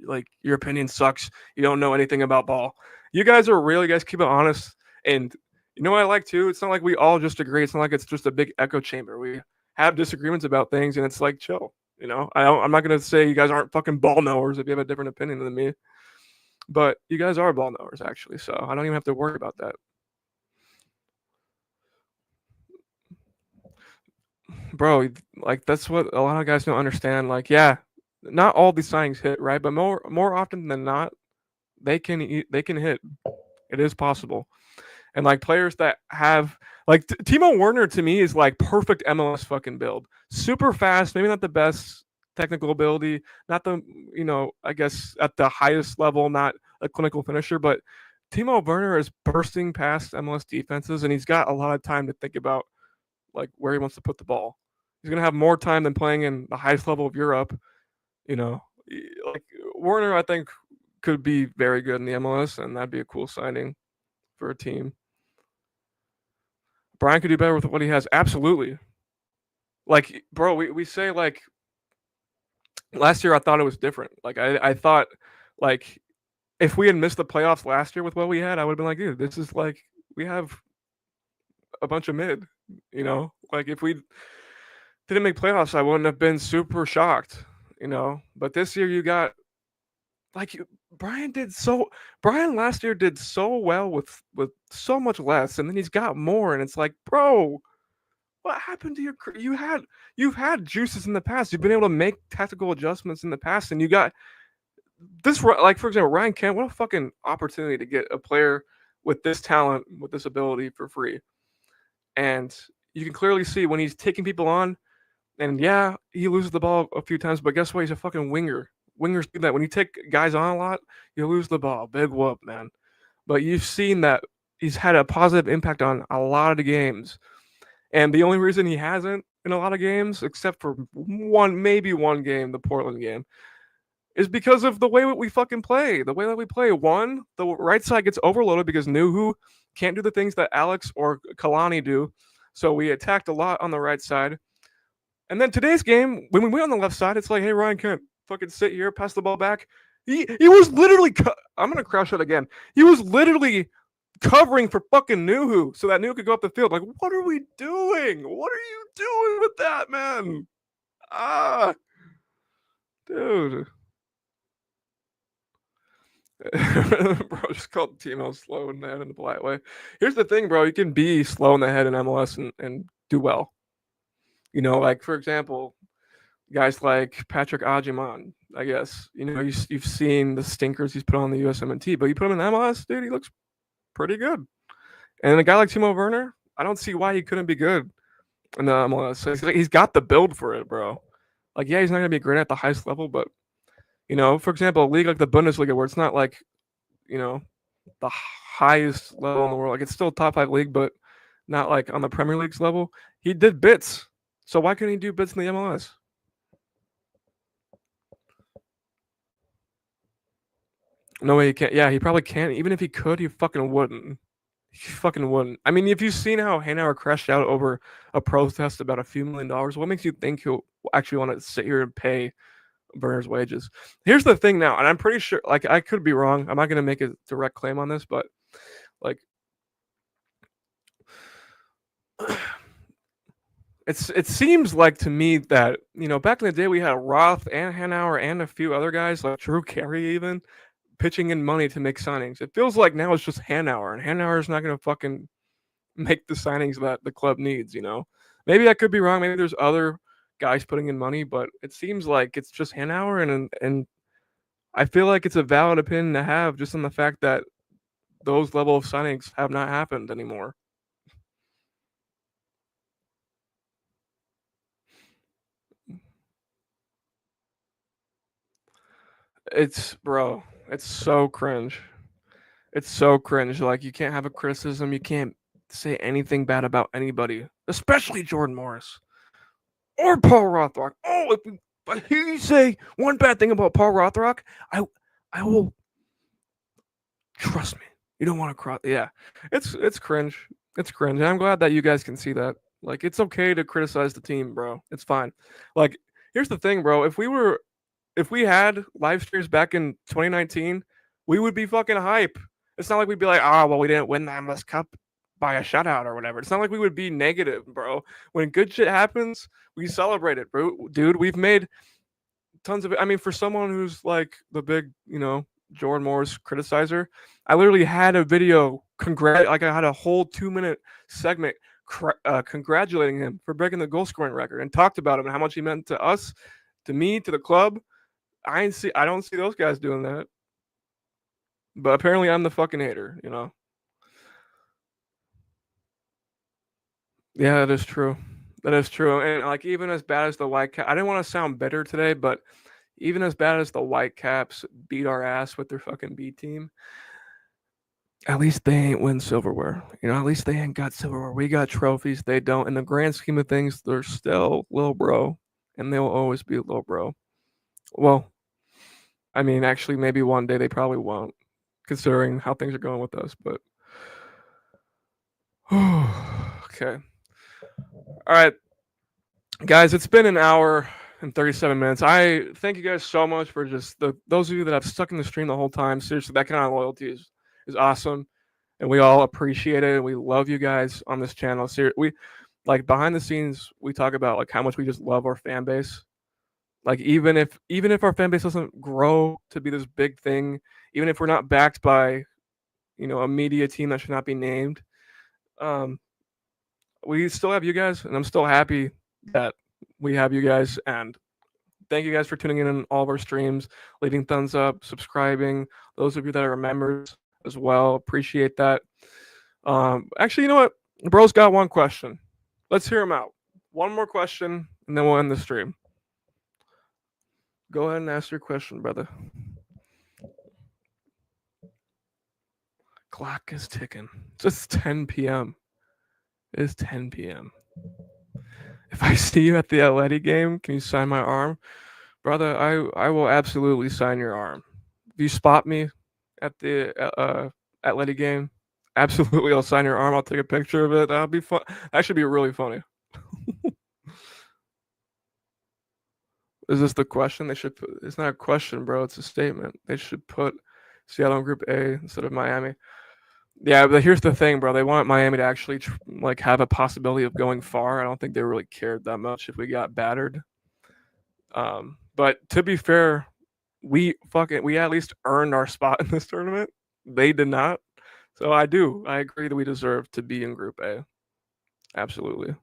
like your opinion sucks. You don't know anything about ball. You guys are real. You guys keep it honest. And you know what I like too? It's not like we all just agree. It's not like it's just a big echo chamber. We have disagreements about things, and it's like chill. You know, I'm not gonna say you guys aren't fucking ball knowers if you have a different opinion than me, but you guys are ball knowers actually. So I don't even have to worry about that. Bro, like that's what a lot of guys don't understand. Like, yeah, not all these signings hit, right? But more often than not, they can hit. It is possible. And like players that have like Timo Werner to me is like perfect MLS fucking build. Super fast, maybe not the best technical ability, not the I guess at the highest level, not a clinical finisher, but Timo Werner is bursting past MLS defenses and he's got a lot of time to think about like where he wants to put the ball. He's gonna have more time than playing in the highest level of Europe. You know, like Warner, I think could be very good in the MLS, and that'd be a cool signing for a team. Brian could do better with what he has. Absolutely. Like, bro, we say like last year I thought it was different. Like I thought like if we had missed the playoffs last year with what we had, I would have been like, dude, this is like we have a bunch of mid, you know? Like if we didn't make playoffs, I wouldn't have been super shocked, you know. But this year you got like Brian last year did so well with so much less, and then he's got more, and it's like, bro, what happened to you've had juices in the past. You've been able to make tactical adjustments in the past, and you got this like for example Ryan Kent. What a fucking opportunity to get a player with this talent, with this ability for free, and you can clearly see when he's taking people on. And yeah, he loses the ball a few times, but guess what? He's a fucking winger. Wingers do that. When you take guys on a lot, you lose the ball. Big whoop, man. But you've seen that he's had a positive impact on a lot of the games. And the only reason he hasn't in a lot of games, except for maybe one game, the Portland game, is because of the way that we fucking play. The way that we play. One, the right side gets overloaded because Nuhu can't do the things that Alex or Kalani do. So we attacked a lot on the right side. And then today's game, when we went on the left side, it's like, hey, Ryan Kent, fucking sit here, pass the ball back. He was literally, I'm going to crash it again. He was literally covering for fucking Nuhu so that Nuhu could go up the field. Like, what are we doing? What are you doing with that, man? Ah, dude. Bro, just called Timo slow in the head in the polite way. Here's the thing, bro. You can be slow in the head in MLS and do well. You know, like, for example, guys like Patrick Ajiman, I guess. You know, you've seen the stinkers he's put on the USMNT, but you put him in MLS, dude, he looks pretty good. And a guy like Timo Werner, I don't see why he couldn't be good in the MLS. So he's got the build for it, bro. Like, yeah, he's not gonna be great at the highest level, but you know, for example, a league like the Bundesliga, where it's not like you know the highest level in the world, like it's still top 5 league, but not like on the Premier League's level. He did bits, so why couldn't he do bits in the MLS? No way he can't. Yeah, he probably can't. Even if he could, he fucking wouldn't. You fucking wouldn't. I mean, if you've seen how Hanauer crashed out over a protest about a few $1,000,000, what makes you think he'll actually want to sit here and pay Burner's wages? Here's the thing now, and I'm pretty sure, like, I could be wrong. I'm not going to make a direct claim on this, but like, it seems like to me that, you know, back in the day we had Roth and Hanauer and a few other guys like Drew Carey even pitching in money to make signings. It feels like now it's just Hanauer, and Hanauer is not going to fucking make the signings that the club needs, you know? Maybe I could be wrong. Maybe there's other guys putting in money, but it seems like it's just Hanauer, and I feel like it's a valid opinion to have just on the fact that those level of signings have not happened anymore. Bro, it's so cringe. It's so cringe. Like, you can't have a criticism. You can't say anything bad about anybody, especially Jordan Morris or Paul Rothrock. Oh, if I hear you say one bad thing about Paul Rothrock, I will, trust me. You don't want to cross. Yeah, it's cringe. It's cringe. And I'm glad that you guys can see that. Like, it's okay to criticize the team, bro. It's fine. Like, here's the thing, bro. If we had live streams back in 2019, we would be fucking hype. It's not like we'd be like, oh, well, we didn't win the MLS Cup by a shutout or whatever. It's not like we would be negative, bro. When good shit happens, we celebrate it, bro. Dude, we've made tons of it. I mean, for someone who's like the big, you know, Jordan Morris criticizer, I literally had a video like I had a whole 2-minute segment congratulating him for breaking the goal scoring record and talked about him and how much he meant to us, to me, to the club. I don't see those guys doing that. But apparently I'm the fucking hater, you know. Yeah, that is true. That is true. And like, even as bad as the Whitecaps, I didn't want to sound bitter today, but even as bad as the Whitecaps beat our ass with their fucking B team, at least they ain't win silverware. You know, at least they ain't got silverware. We got trophies. They don't. In the grand scheme of things, they're still little bro, and they will always be little bro. Well, I mean, actually, maybe one day they probably won't, considering how things are going with us. But okay, all right, guys, it's been an hour and 37 minutes. I thank you guys so much for just those of you that have stuck in the stream the whole time. Seriously, that kind of loyalty is awesome, and we all appreciate it. And we love you guys on this channel. We like, behind the scenes, we talk about like how much we just love our fan base. Like, even if our fan base doesn't grow to be this big thing, even if we're not backed by, you know, a media team that should not be named, we still have you guys, and I'm still happy that we have you guys. And thank you guys for tuning in all of our streams, leaving thumbs up, subscribing. Those of you that are members as well, appreciate that. Actually, you know what? Bro's got one question. Let's hear him out. One more question, and then we'll end the stream. Go ahead and ask your question, brother. Clock is ticking. It's 10 p.m. It is 10 p.m. If I see you at the Atleti game, can you sign my arm? Brother, I will absolutely sign your arm. If you spot me at the Atleti game, absolutely I'll sign your arm. I'll take a picture of it. That'll be fun. That should be really funny. Is this the question? They should put, it's not a question, bro. It's a statement. They should put Seattle in Group A instead of Miami. Yeah, but here's the thing, bro. They want Miami to actually like have a possibility of going far. I don't think they really cared that much if we got battered. But to be fair, we at least earned our spot in this tournament. They did not. So I agree that we deserve to be in Group A. Absolutely.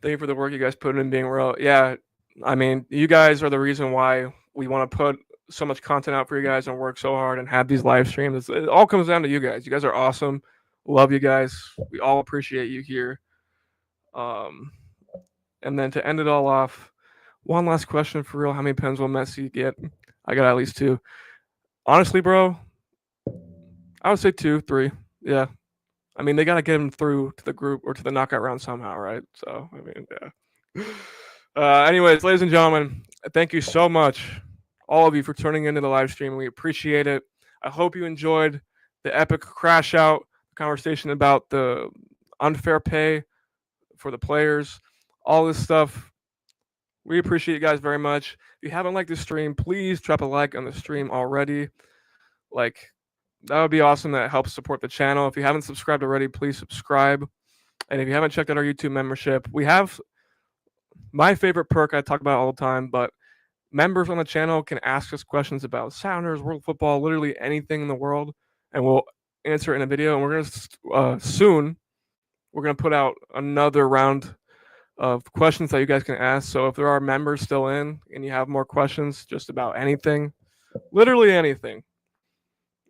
Thank you for the work you guys put in being real. Yeah, I mean, you guys are the reason why we want to put so much content out for you guys and work so hard and have these live streams. It all comes down to you guys. You guys are awesome. Love you guys. We all appreciate you here. And then to end it all off, one last question for real. How many pens will Messi get? I got at least 2. Honestly, bro, I would say 2, 3. Yeah. I mean, they got to get him through to the group or to the knockout round somehow, right? So, I mean, yeah. Anyways, ladies and gentlemen, thank you so much, all of you, for tuning into the live stream. We appreciate it. I hope you enjoyed the epic crash out conversation about the unfair pay for the players, all this stuff. We appreciate you guys very much. If you haven't liked the stream, please drop a like on the stream already. Like, that would be awesome. That helps support the channel. If you haven't subscribed already, please subscribe. And if you haven't checked out our YouTube membership, we have my favorite perk I talk about all the time, but members on the channel can ask us questions about Sounders, world football, literally anything in the world, and we'll answer it in a video. And we're gonna soon we're gonna put out another round of questions that you guys can ask. So if there are members still in and you have more questions just about anything, literally anything,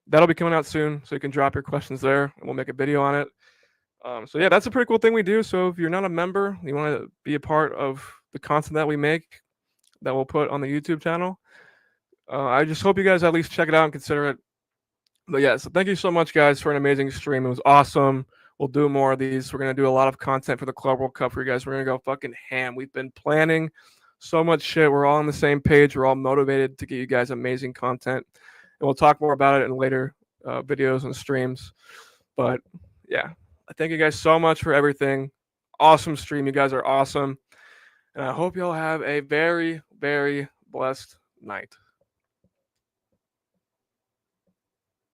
that'll be coming out soon. So you can drop your questions there and we'll make a video on it. So yeah, that's a pretty cool thing we do. So if you're not a member, you want to be a part of the content that we make, that we'll put on the YouTube channel, I just hope you guys at least check it out and consider it. But yeah, so thank you so much, guys, for an amazing stream. It was awesome. We'll do more of these. We're going to do a lot of content for the Club World Cup for you guys. We're going to go fucking ham. We've been planning so much shit. We're all on the same page. We're all motivated to get you guys amazing content. And we'll talk more about it in later videos and streams. But yeah, I thank you guys so much for everything. Awesome stream. You guys are awesome. And I hope y'all have a very, very blessed night.